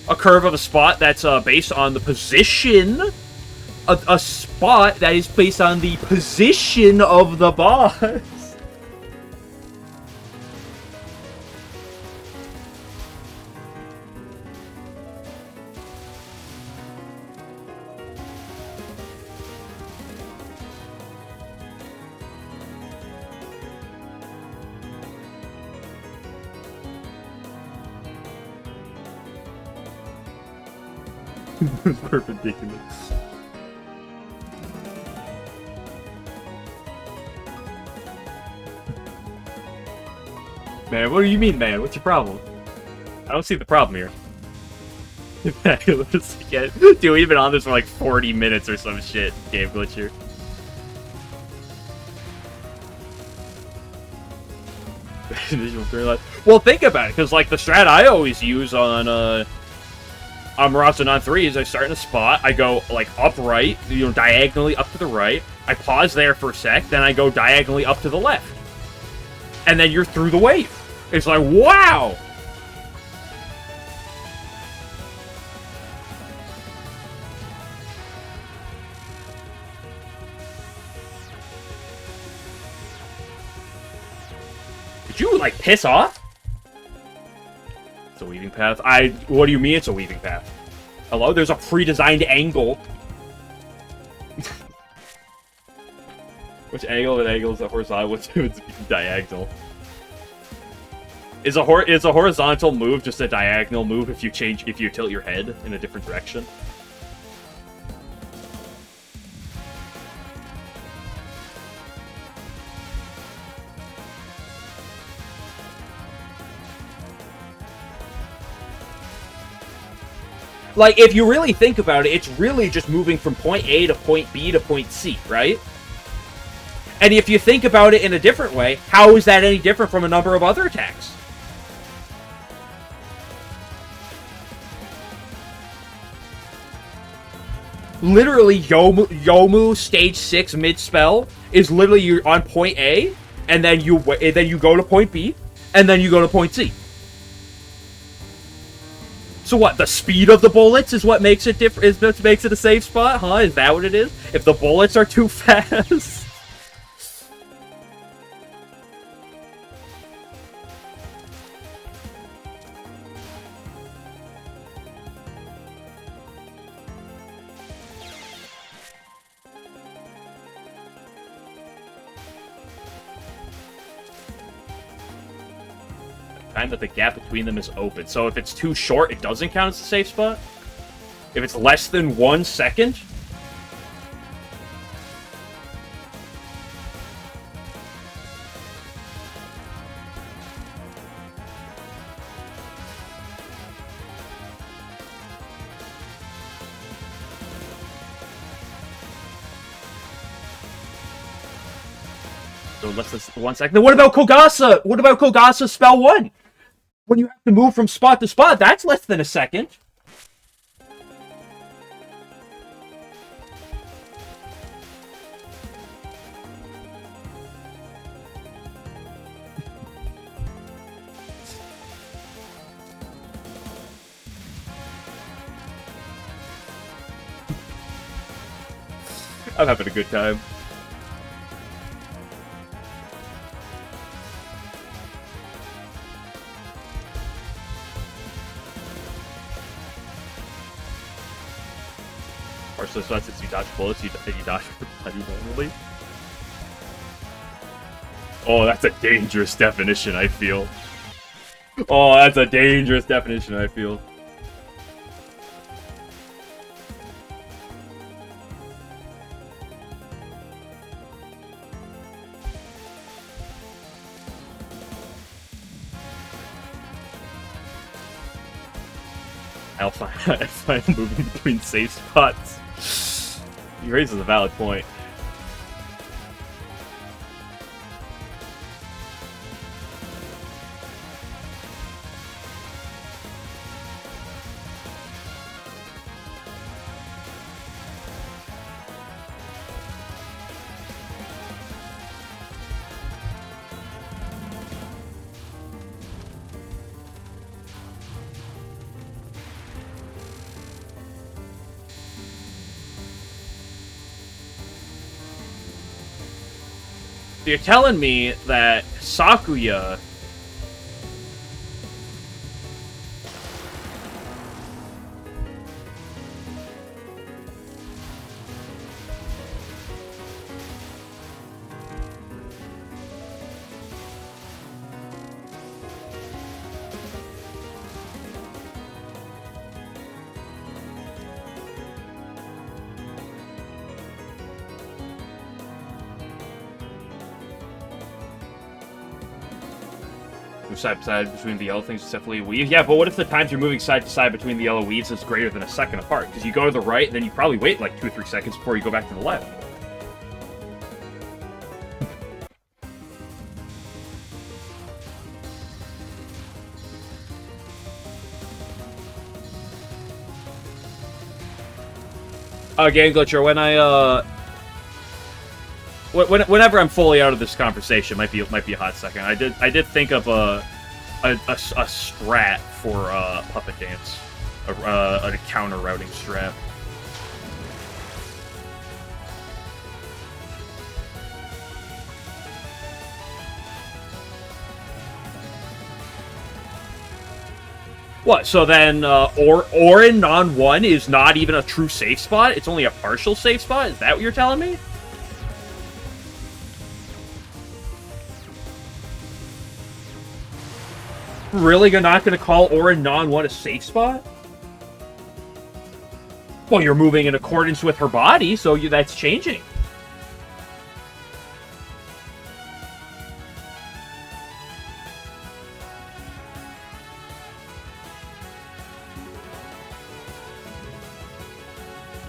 A curve of a spot that's based on the position. A spot that is based on the position of the boss. Perpendicular. Man, what do you mean, man? What's your problem? I don't see the problem here. Dude, we've been on this for like 40 minutes or some shit. Game glitch here. Well, think about it, because like the strat I always use on Marathonon 3 is I start in a spot, I go like upright, diagonally up to the right, I pause there for a sec, then I go diagonally up to the left. And then you're through the wave. It's like, wow! Did you, like, piss off? It's a weaving path. What do you mean it's a weaving path? Hello? There's a pre-designed angle. Which angle of an angle is a horizontal? What's diagonal? Is a horizontal move just a diagonal move if you tilt your head in a different direction? Like, if you really think about it, it's really just moving from point A to point B to point C, right? And if you think about it in a different way, how is that any different from a number of other attacks? Literally, Yomu stage 6 mid spell is literally you're on point A, and then you go to point B, and then you go to point C. So what? The speed of the bullets is what makes it different. Is what makes it a safe spot, huh? Is that what it is? If the bullets are too fast. Time that the gap between them is open. So if it's too short, it doesn't count as a safe spot? If it's less than 1 second? So less than 1 second. Then what about Kogasa? What about Kogasa spell 1? When you have to move from spot to spot, that's less than a second. I'm having a good time. So it's not since you dodge bullets, you dodge normally. Oh, that's a dangerous definition, I feel. Oh, that's a dangerous definition, I feel. I find moving between safe spots. He raises a valid point. You're telling me that Sakuya Move side to side between the yellow things except for the weave. Yeah, but what if the times you're moving side to side between the yellow weaves is greater than a second apart? Because you go to the right, and then you probably wait like 2 or 3 seconds before you go back to the left. Game Glitcher, when whenever I'm fully out of this conversation, might be a hot second. I did think of a strat for Puppet Dance, a counter routing strat. What, so then, Orin non-1 is not even a true safe spot? It's only a partial safe spot? Is that what you're telling me? Really? You're not going to call Orin non-1 a safe spot? Well, you're moving in accordance with her body, so that's changing.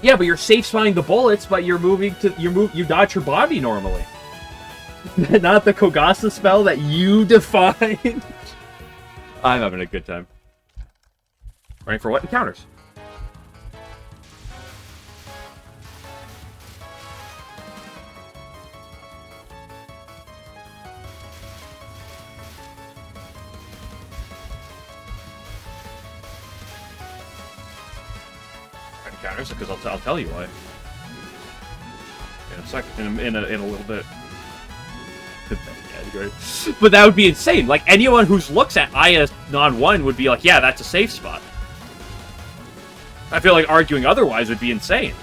Yeah, but you're safe spotting the bullets, but you're moving to you dodge your body normally. Not the Kogasa spell that you defined. I'm having a good time. Running for what? Encounters. Encounters, because I'll tell you why. In a second, in a little bit. But that would be insane. Like, anyone who looks at Aya non-1 would be like, yeah, that's a safe spot. I feel like arguing otherwise would be insane.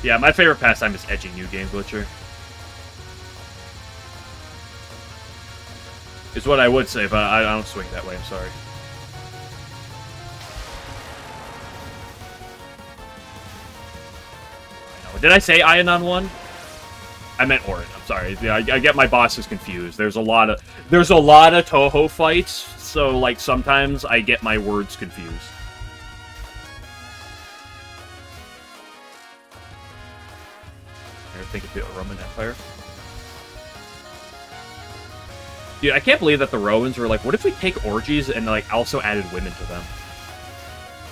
Yeah, my favorite pastime is edging you, Game Glitcher. Is what I would say, but I don't swing that way, I'm sorry. Did I say Aya non-1? I meant Orin, I'm sorry. Yeah, I get my bosses confused. There's a lot of Touhou fights, so like sometimes I get my words confused. I think of the Roman Empire. Dude, I can't believe that the Romans were like, what if we take orgies and like also added women to them?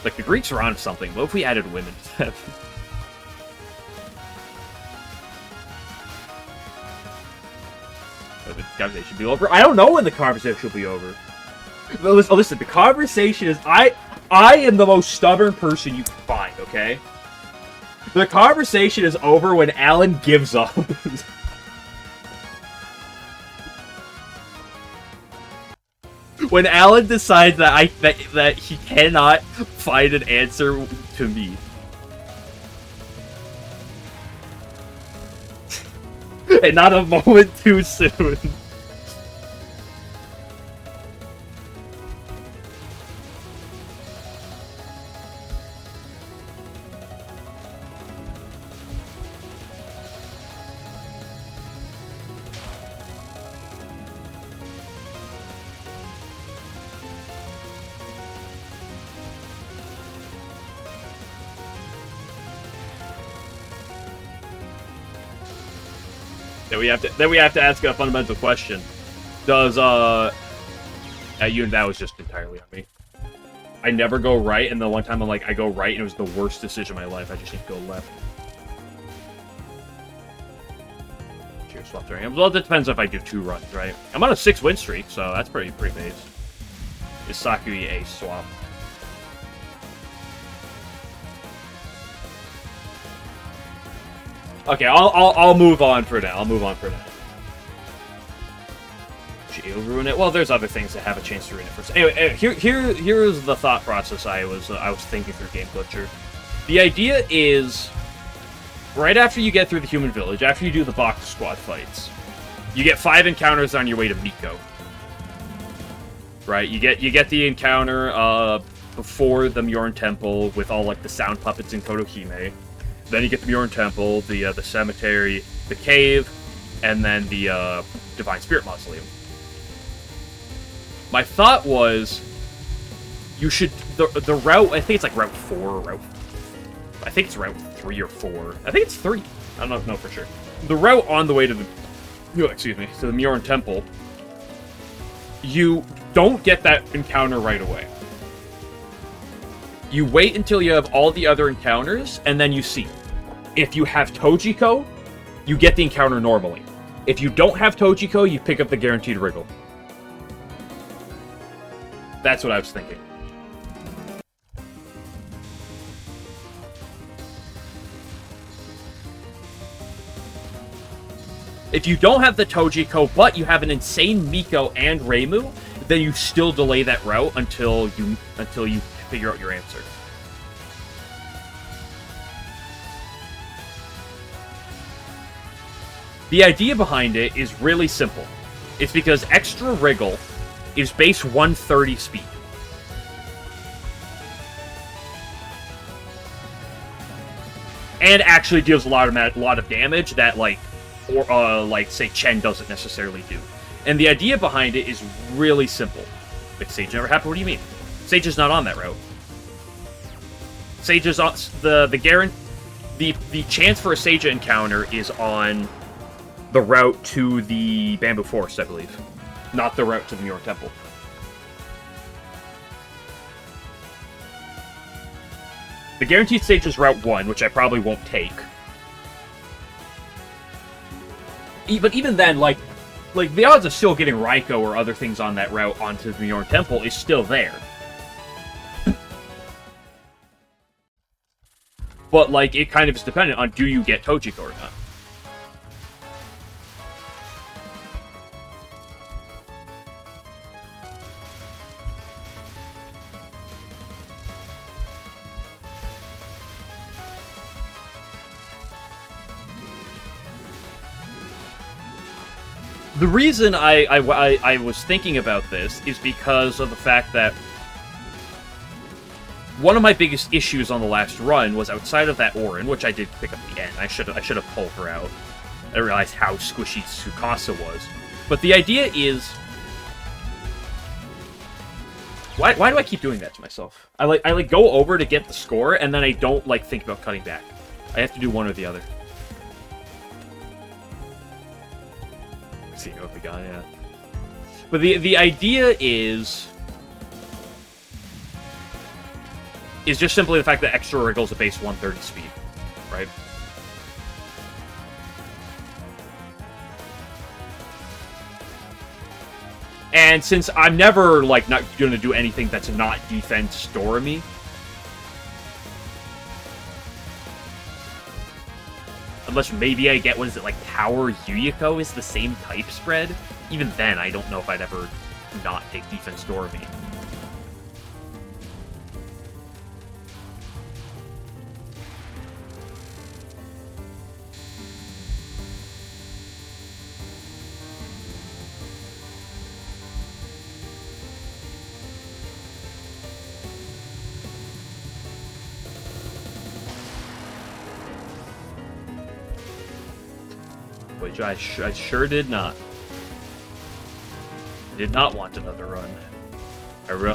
Like, the Greeks are on something. What if we added women to them? The conversation should be over. I don't know when the conversation will be over. Listen, the conversation is... I am the most stubborn person you can find, okay? The conversation is over when Alan gives up. When Alan decides that he cannot find an answer to me. And not a moment too soon. Then we have to ask a fundamental question. Does that was just entirely on me. I never go right, and the one time I'm like, I go right, and it was the worst decision of my life. I just need to go left. Cheers, swap during. Well, it depends if I do 2 runs, right? I'm on a 6 win streak, so that's pretty base. Is Sakui a swap? Okay, I'll move on for now. She'll ruin it. Well, there's other things that have a chance to ruin it first. Anyway, here's the thought process I was thinking through Game Glitcher. The idea is, right after you get through the human village, after you do the box squad fights, you get 5 encounters on your way to Miko. right? You get the encounter before the Mjoran Temple with all like the sound puppets in Kotohime. Then you get the Mjoran Temple, the cemetery, the cave, and then the Divine Spirit Mausoleum. My thought was, you should the route. I think it's like Route 4 or Route. I think it's Route 3 or 4. I think it's 3. I don't know for sure. The route on the way to the to the Mjoran Temple. You don't get that encounter right away. You wait until you have all the other encounters, and then you see. If you have Tojiko, you get the encounter normally. If you don't have Tojiko, you pick up the guaranteed wriggle. That's what I was thinking. If you don't have the Tojiko, but you have an insane Miko and Reimu, then you still delay that route until you figure out your answer. The idea behind it is really simple. It's because Extra Wriggle is base 130 speed. And actually deals a lot of damage that, like say, Chen doesn't necessarily do. And the idea behind it is really simple. Like, Sage never happened? What do you mean? Sage is not on that route. Sage is on... The chance for a Sage encounter is on the route to the Bamboo Forest, I believe. Not the route to the Mjoran Temple. The guaranteed Sage is Route 1, which I probably won't take. But even then, like the odds of still getting Raiko or other things on that route onto the Mjoran Temple is still there. But, like, it kind of is dependent on do you get Tojiko or not. The reason I was thinking about this is because of the fact that one of my biggest issues on the last run was outside of that Orin, which I did pick up at the end. I should have pulled her out. I realized how squishy Tsukasa was. But the idea is, why do I keep doing that to myself? I go over to get the score, and then I don't think about cutting back. I have to do one or the other. See what we got, yeah. But the idea is just simply the fact that Extra Wriggle's a base 130 speed, right? And since I'm never, not going to do anything that's not defense Doremi, unless maybe I get, Power Yuyiko is the same type spread. Even then, I don't know if I'd ever not take Defense Doremi. Which I sure did not. I did not want another run.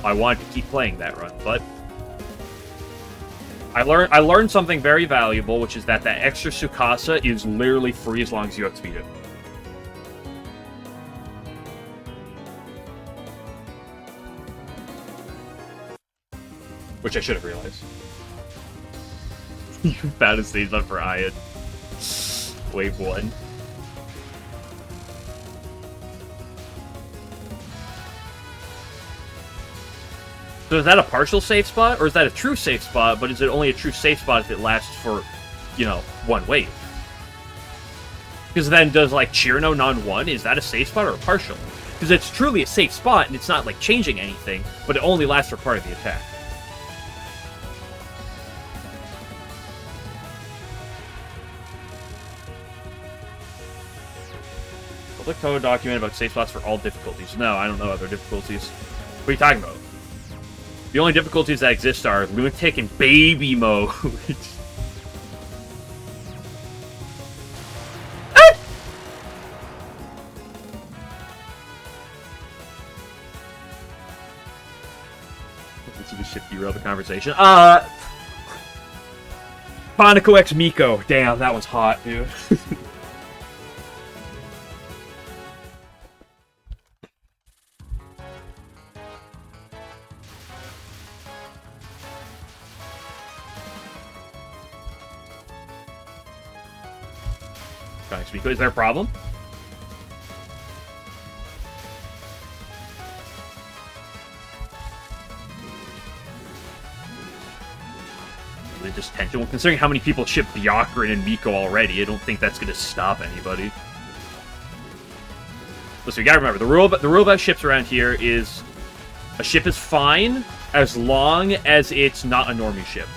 I wanted to keep playing that run, but I learned something very valuable, which is that extra Tsukasa is literally free as long as you outspeed it. Which I should have realized. You found a stage up for Ian. Wave 1. So is that a partial safe spot, or is that a true safe spot, but is it only a true safe spot if it lasts for, one wave? Because then does, Chirino non-1, is that a safe spot or a partial? Because it's truly a safe spot, and it's not, changing anything, but it only lasts for part of the attack. Public code document about safe spots for all difficulties. No, I don't know other difficulties. What are you talking about? The only difficulties that exist are lunatic and baby mode. Let's just shift derail the conversation. Bonico X Miko. Damn, that was hot, dude. Is there a problem? Really just tension. Well, considering how many people ship Byakuran and Miko already, I don't think that's going to stop anybody. Listen, you gotta remember, the rule about ships around here is a ship is fine as long as it's not a normie ship.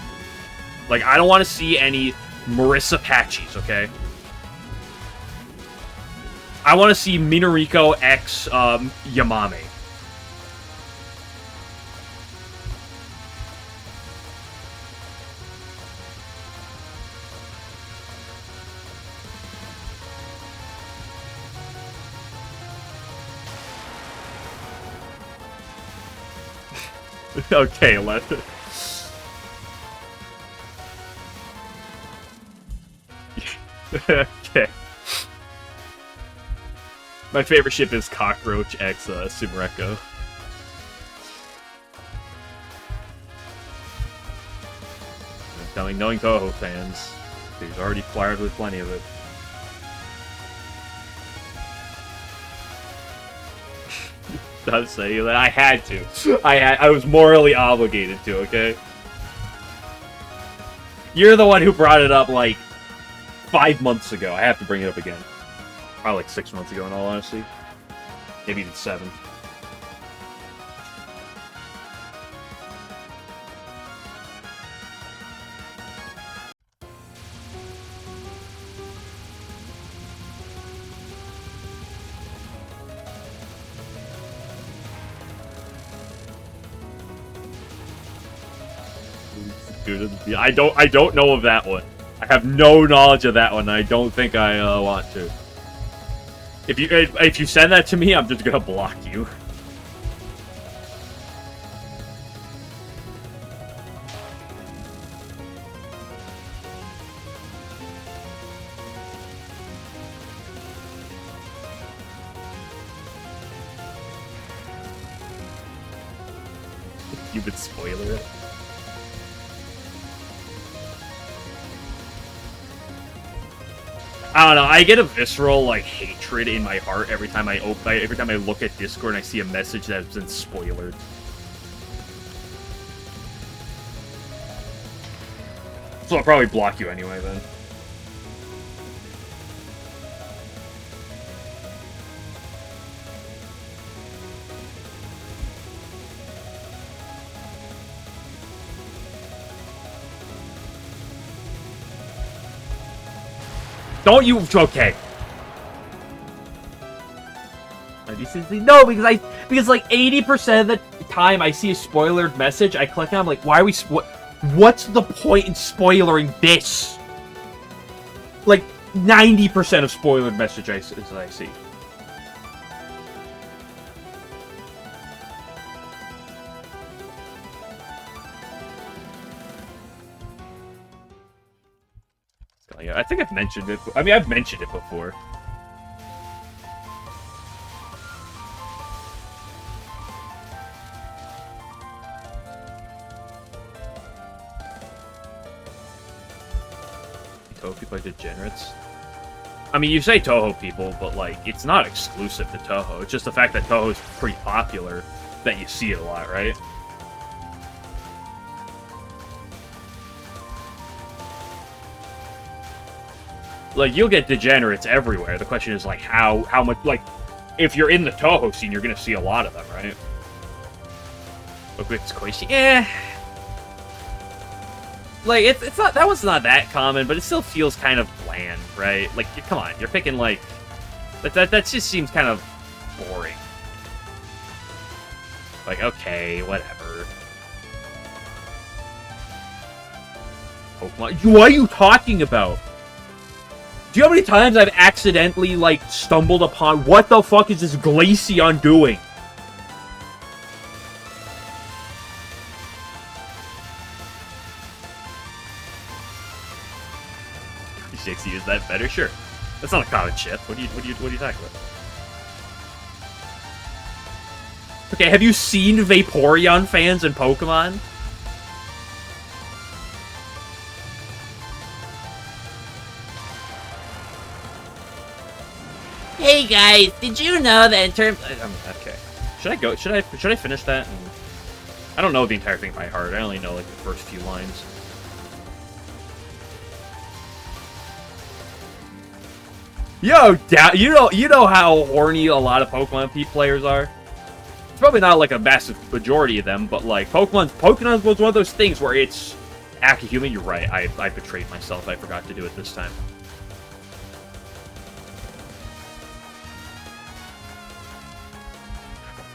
Like, I don't want to see any Marissa Patchies, okay? I want to see Minariko X Yamame. Okay, let it. Okay. My favorite ship is Cockroach X Sumareko. Knowing Touhou fans, he's already flared with plenty of it. Does say that I had to. I was morally obligated to, okay? You're the one who brought it up, like, 5 months ago. I have to bring it up again. Probably like 6 months ago, in all honesty. Maybe even 7. Dude, I don't know of that one. I have no knowledge of that one, and I don't think I want to. If you send that to me, I'm just gonna block you. You would spoiler it. I don't know. I get a visceral like hatred in my heart every time I look at Discord and I see a message that's been spoiled. So I'll probably block you anyway then. Don't you? Okay. No, because like 80% of the time I see a spoilered message, I click on, I'm like, why are we? What's the point in spoilering this? Like 90% of spoilered message I see. I think I've mentioned it. I mean, I've mentioned it before. Touhou people are degenerates. I mean, you say Touhou people, but like, it's not exclusive to Touhou. It's just the fact that Touhou is pretty popular that you see it a lot, right? Like, you'll get degenerates everywhere. The question is, like, how much, like, if you're in the Touhou scene, you're gonna see a lot of them, right? Look, it's Koichi. Eh. Like, it's not, that one's not that common, but it still feels kind of bland, right? Like, come on, you're picking, like, that just seems kind of boring. Like, okay, whatever. Pokemon. What are you talking about? Do you know how many times I've accidentally, like, stumbled upon what the fuck is this Glaceon doing? Shixie, is that better? Sure. That's not a common chip. What are you talking about? Okay, have you seen Vaporeon fans in Pokemon? Hey guys, did you know that in terms... Okay. Should I go? Should I finish that? I don't know the entire thing by heart. I only know, like, the first few lines. Yo, you know how horny a lot of Pokemon players are? It's probably not, like, a massive majority of them, but, like, Pokemon was one of those things where it's... Human, you're right. I betrayed myself. I forgot to do it this time.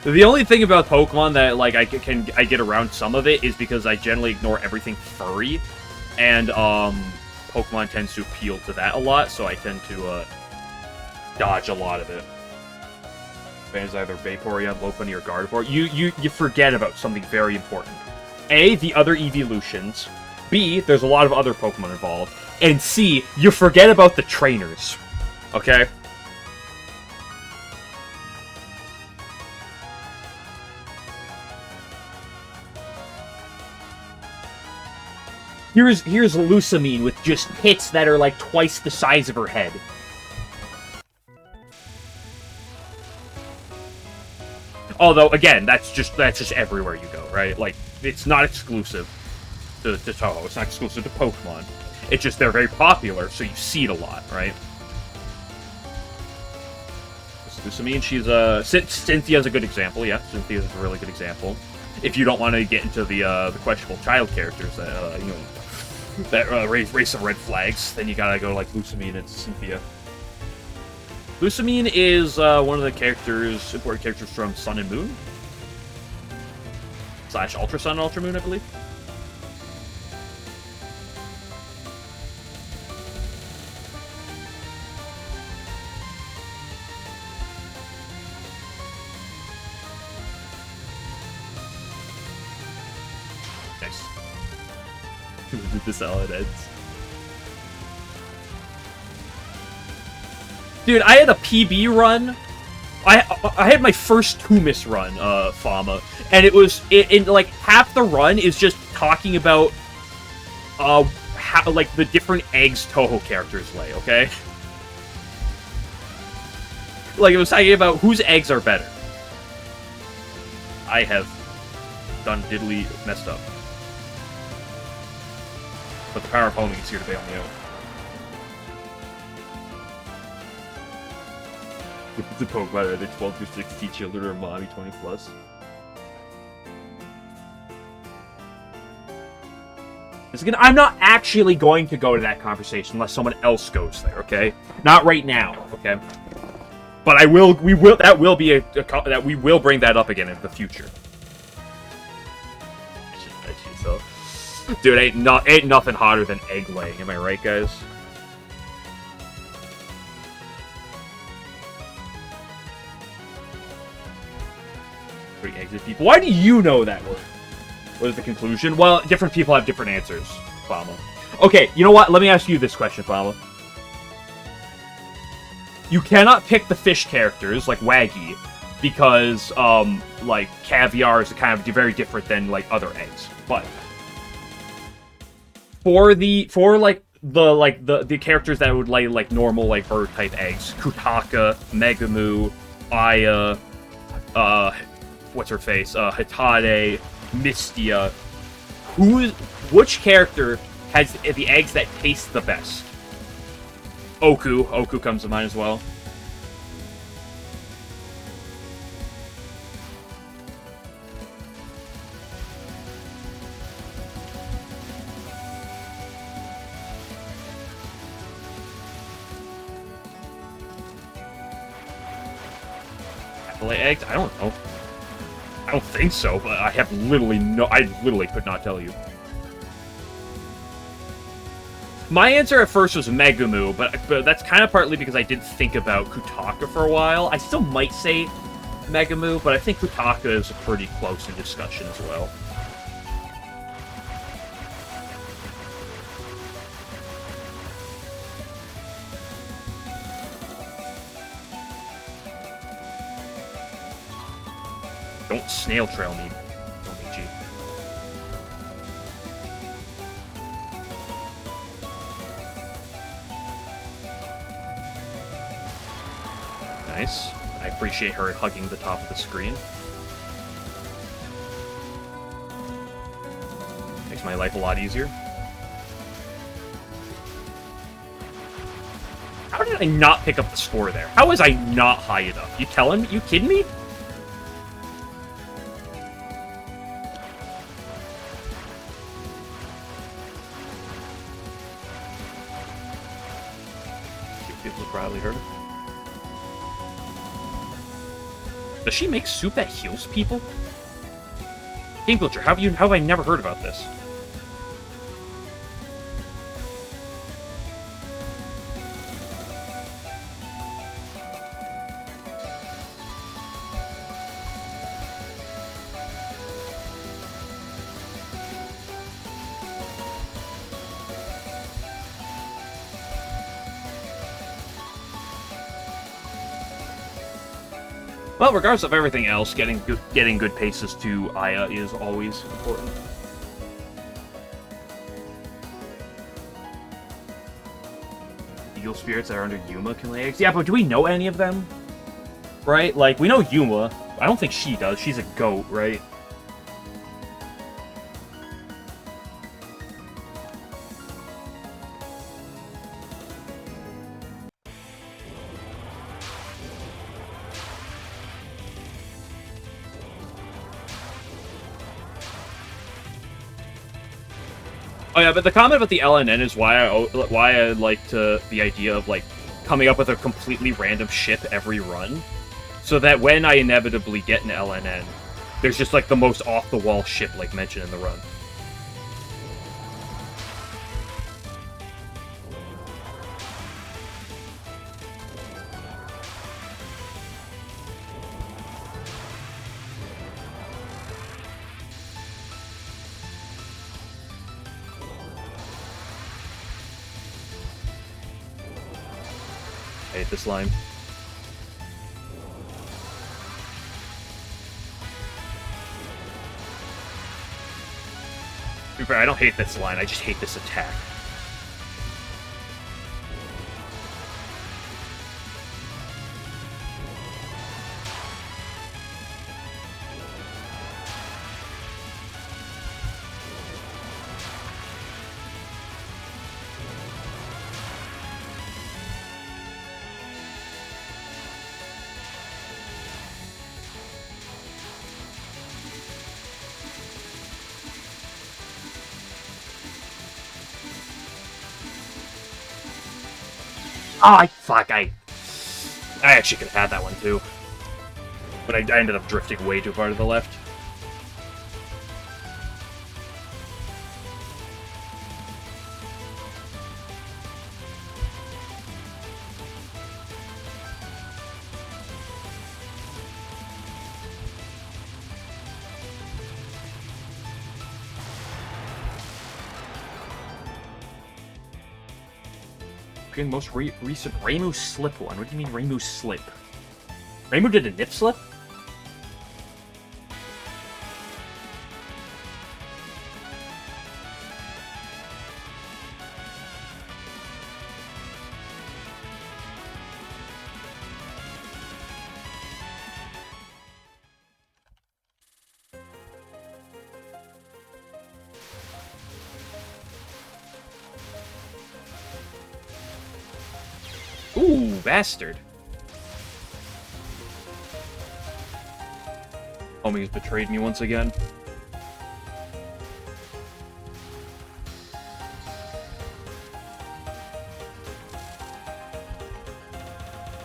The only thing about Pokemon that, like, I get around some of it is because I generally ignore everything furry, and Pokemon tends to appeal to that a lot, so I tend to dodge a lot of it. Fans either Vaporeon, Lopunny, or Gardevoir. You forget about something very important. A, the other evolutions. B, there's a lot of other Pokemon involved. And C, you forget about the trainers. Okay? Here's Lusamine with just hits that are like twice the size of her head. Although, again, that's just everywhere you go, right? Like, it's not exclusive to Touhou. It's not exclusive to Pokemon. It's just they're very popular, so you see it a lot, right? Lusamine, she's Cynthia's a good example. Yeah, Cynthia's a really good example. If you don't want to get into the questionable child characters that you know that raise some red flags, then you gotta go like Lusamine and Cynthia. Lusamine is one of the important characters from Sun and Moon / Ultra Sun and Ultra Moon, I believe. Nice. This LNN. Dude, I had a PB run. I had my first 2-miss run, Fama, and it was in like half the run is just talking about how like the different eggs Touhou characters lay. Okay, like it was talking about whose eggs are better. I have done diddly messed up, but the power of homing is here to bail me out. The Pokemon are the 12 to 60 children or mommy 20 plus. I'm not actually going to go to that conversation unless someone else goes there, okay? Not right now, okay? But I will. We will. That will be that we will bring that up again in the future. So, dude, ain't nothing hotter than egg laying. Am I right, guys? Exit people. Why do you know that word? What is the conclusion? Well, different people have different answers, Fama. Okay, you know what? Let me ask you this question, Fama. You cannot pick the fish characters, like Waggy, because, like, caviar is kind of very different than, like, other eggs. But for the characters that would lay, like, normal, like, bird-type eggs, Kutaka, Megamu, Aya, what's her face? Hitade, Mistia. Which character has the eggs that taste the best? Oku. Oku comes to mind as well. Lay eggs? I don't know. don't think so, but I have literally no... I literally could not tell you. My answer at first was Megumu, but that's kind of partly because I didn't think about Kutaka for a while. I still might say Megumu, but I think Kutaka is pretty close in discussion as well. Don't snail trail me, Omichi. Nice. I appreciate her hugging the top of the screen. Makes my life a lot easier. How did I not pick up the score there? How was I not high enough? You telling me? You kidding me? People probably heard it. Does she make soup that heals people? Game Glitcher, how have I never heard about this? Well, regardless of everything else, getting good paces to Aya is always important. Eagle spirits that are under Yuma can lay eggs. Yeah, but do we know any of them? Right? Like, we know Yuma. I don't think she does. She's a goat, right? Oh yeah, but the comment about the LNN is why I like the idea of like coming up with a completely random ship every run, so that when I inevitably get an LNN, there's just like the most off-the-wall ship like mentioned in the run. I hate this line. To be fair, I don't hate this line, I just hate this attack. Oh, fuck, I actually could have had that one, too. But I ended up drifting way too far to the left. Okay, most recent Reimu slip one. What do you mean Reimu slip? Reimu did a nip slip? Ooh, bastard. Homie has betrayed me once again.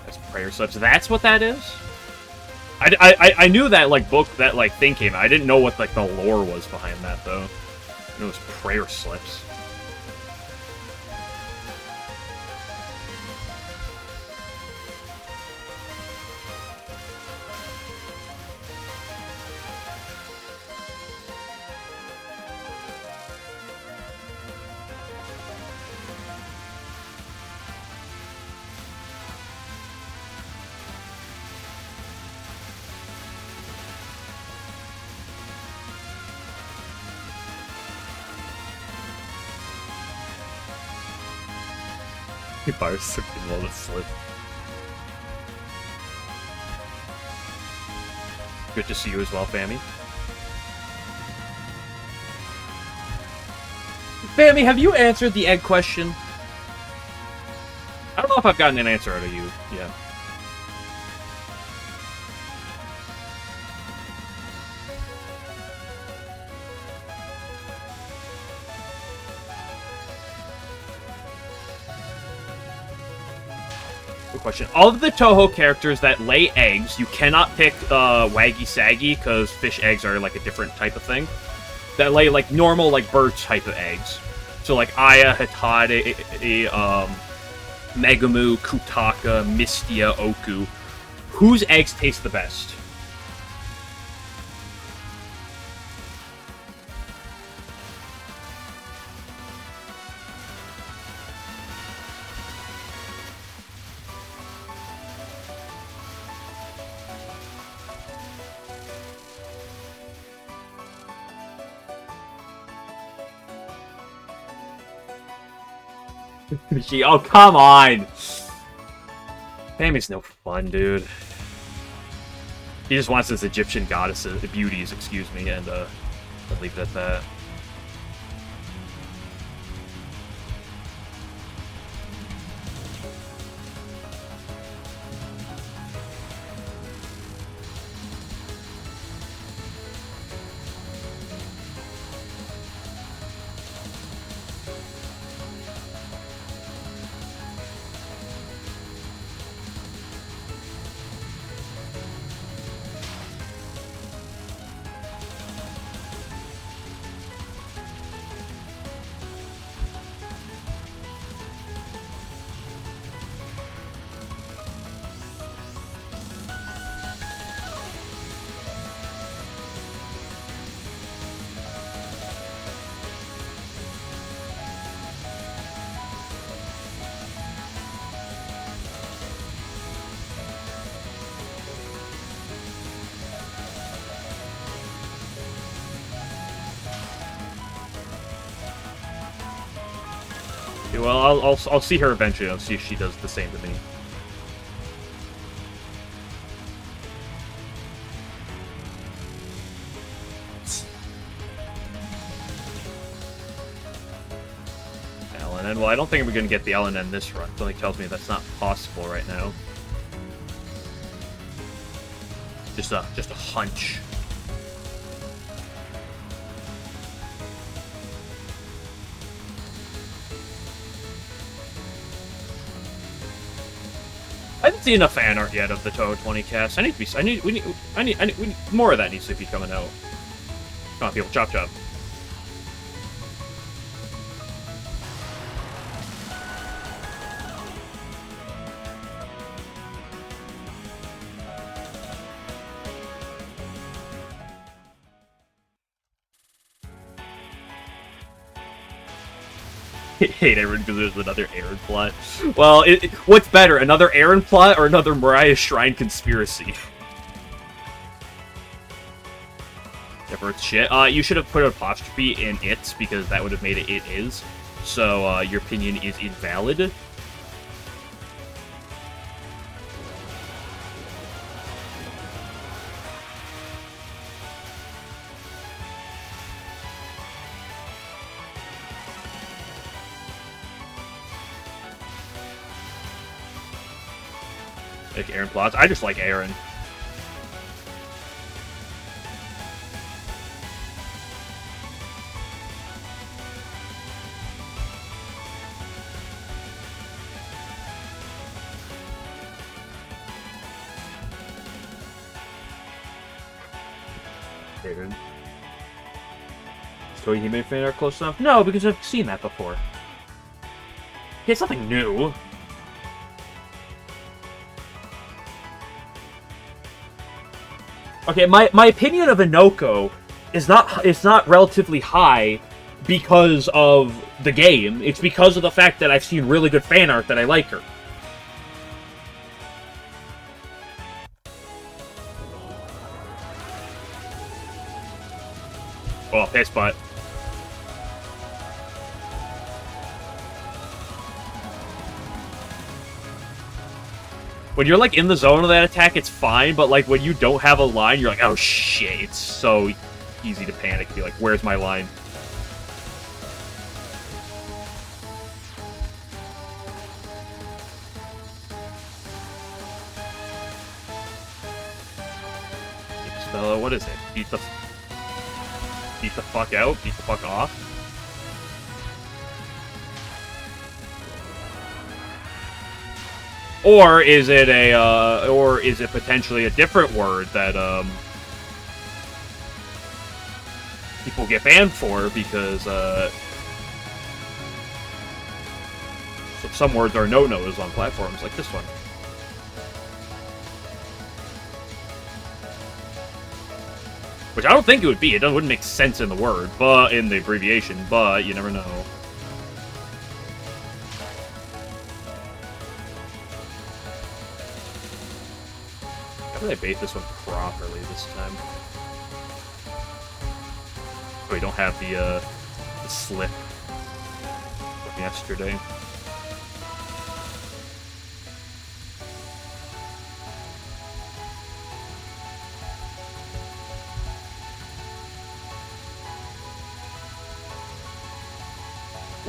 That's prayer subs. That's what that is? I knew that like book, that like thing came out. I didn't know what like the lore was behind that though. It was prayer slips. Fire something while the slip. Good to see you as well, Fammy. Fammy, have you answered the egg question? I don't know if I've gotten an answer out of you yet. Question. All of the Touhou characters that lay eggs, you cannot pick Waggy Saggy, because fish eggs are like a different type of thing. That lay like normal, like bird type of eggs. So like Aya, Hitade, Megumu, Kutaka, Mistia, Oku. Whose eggs taste the best? Oh, come on! Fammy's no fun, dude. He just wants his Egyptian goddesses, beauties, excuse me, and I'll leave it at that. Well, I'll see her eventually. I'll see if she does the same to me. LNN. Well, I don't think we're gonna get the LNN this run. Something tells me that's not possible right now. Just a hunch. I haven't seen enough fan art yet of the Touhou 20 cast. We need more of that needs to be coming out. Come on, people, chop chop. Hate Aaron because there's another Aaron plot. Well, what's better, another Aaron plot or another Mariah Shrine conspiracy? Never shit. You should have put an apostrophe in it because that would have made it is. So your opinion is invalid. Like Aaron plots. I just like Aaron. Dude. So he made fan art close enough? No, because I've seen that before. It's nothing new. Okay, my opinion of Inoko is not relatively high because of the game. It's because of the fact that I've seen really good fan art that I like her. Oh, piss butt. When you're, like, in the zone of that attack, it's fine, but, like, when you don't have a line, you're like, oh, shit, it's so easy to panic. Be like, where's my line? What is it? Beat the fuck out? Beat the fuck off? Or is it potentially a different word that, people get banned for because, some words are no-nos on platforms like this one. Which I don't think it would be. It wouldn't make sense in the word, but in the abbreviation, but you never know. How did I bait this one properly this time? Oh, we don't have the slip from yesterday.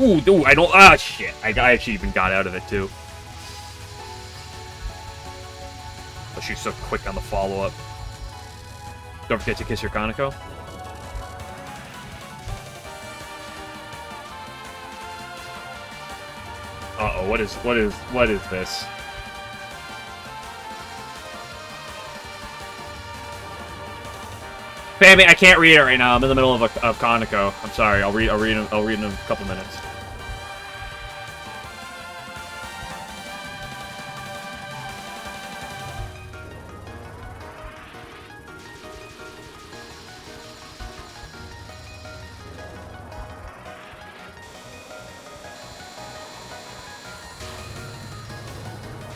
Ooh, I don't... Ah, shit. I actually even got out of it, too. But she's so quick on the follow-up. Don't forget to kiss your Kaneko. Uh-oh, what is this? Fammy, I can't read it right now. I'm in the middle of Kaneko. I'm sorry. I'll read in a couple minutes.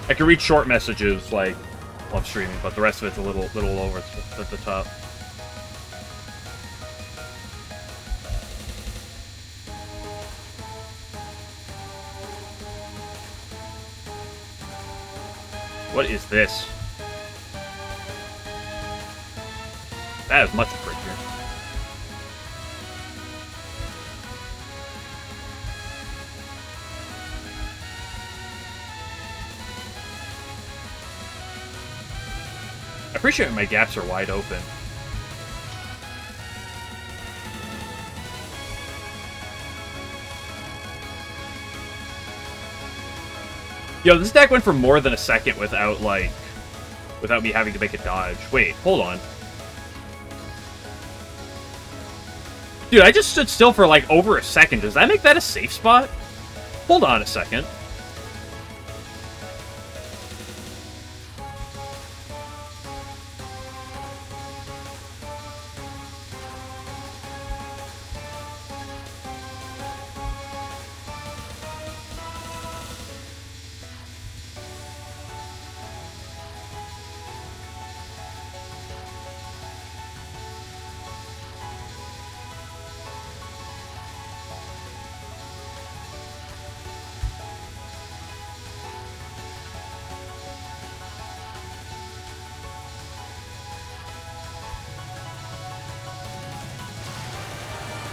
I can read short messages, like, while I'm streaming, but the rest of it's a little over at the top. What is this? That is much prettier. I appreciate my gaps are wide open. Yo, this deck went for more than a second without me having to make a dodge. Wait, hold on. Dude, I just stood still for, like, over a second. Does that make that a safe spot? Hold on a second.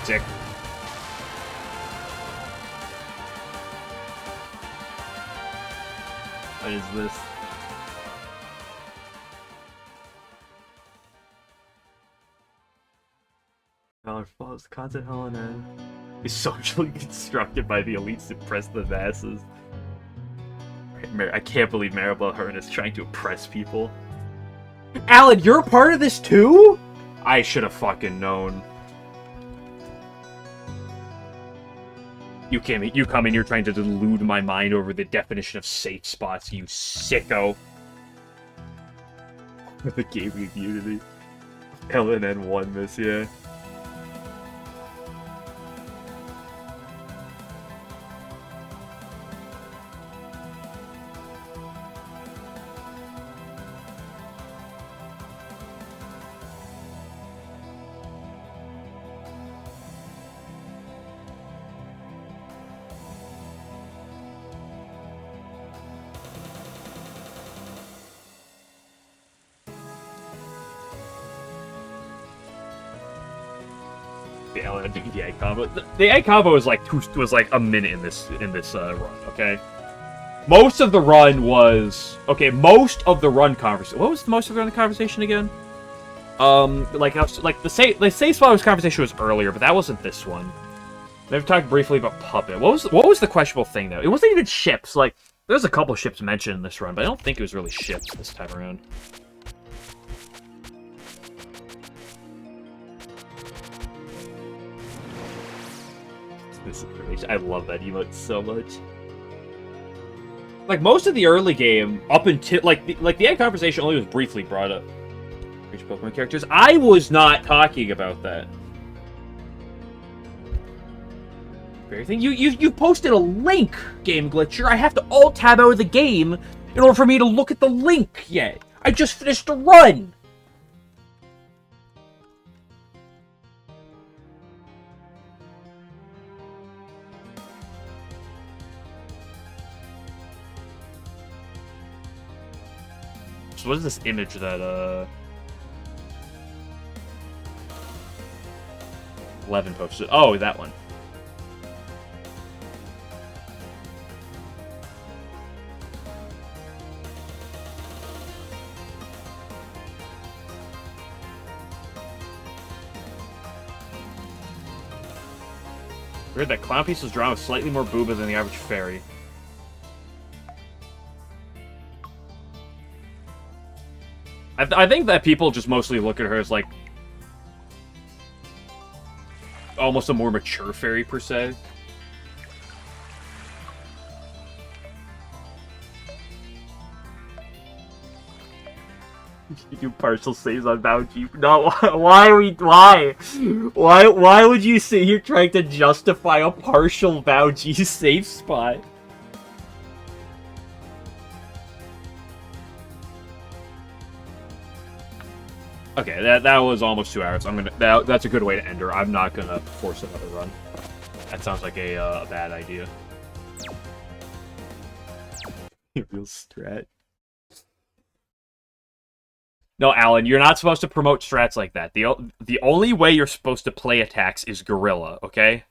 Sick. What is this? Follows content LNN is socially constructed by the elites to oppress the masses. I can't believe Maribel Hearn is trying to oppress people. Alan, you're a part of this too? I should have fucking known. You come in, you're trying to delude my mind over the definition of safe spots, you sicko. The gaming community. LNN 1 miss, yeah. The LNN the egg combo. The egg combo was like a minute in this run. Okay, most of the run was Most of the run conversation. What was the most of the run conversation again? The safe spot conversation was earlier, but that wasn't this one. They've talked briefly about Puppet. What was the questionable thing though? It wasn't even ships. Like there's a couple ships mentioned in this run, but I don't think it was really ships this time around. I love that emote so much. Like most of the early game, up until the egg conversation only was briefly brought up. Which Pokemon characters? I was not talking about that. Everything you posted a link, Game Glitcher. I have to alt tab out of the game in order for me to look at the link yet. I just finished a run. So what is this image that 11 posted? Oh, that one. Weird that Clown Piece was drawn with slightly more booba than the average fairy. I think that people just mostly look at her as, like, almost a more mature fairy, per se. You do partial saves on Bounty. No, why would you say you're trying to justify a partial Bounty save spot? Okay, that was almost 2 hours. That's a good way to end her. I'm not gonna force another run. That sounds like a bad idea. Real strat. No, Alan, you're not supposed to promote strats like that. The only way you're supposed to play attacks is Gorilla, okay?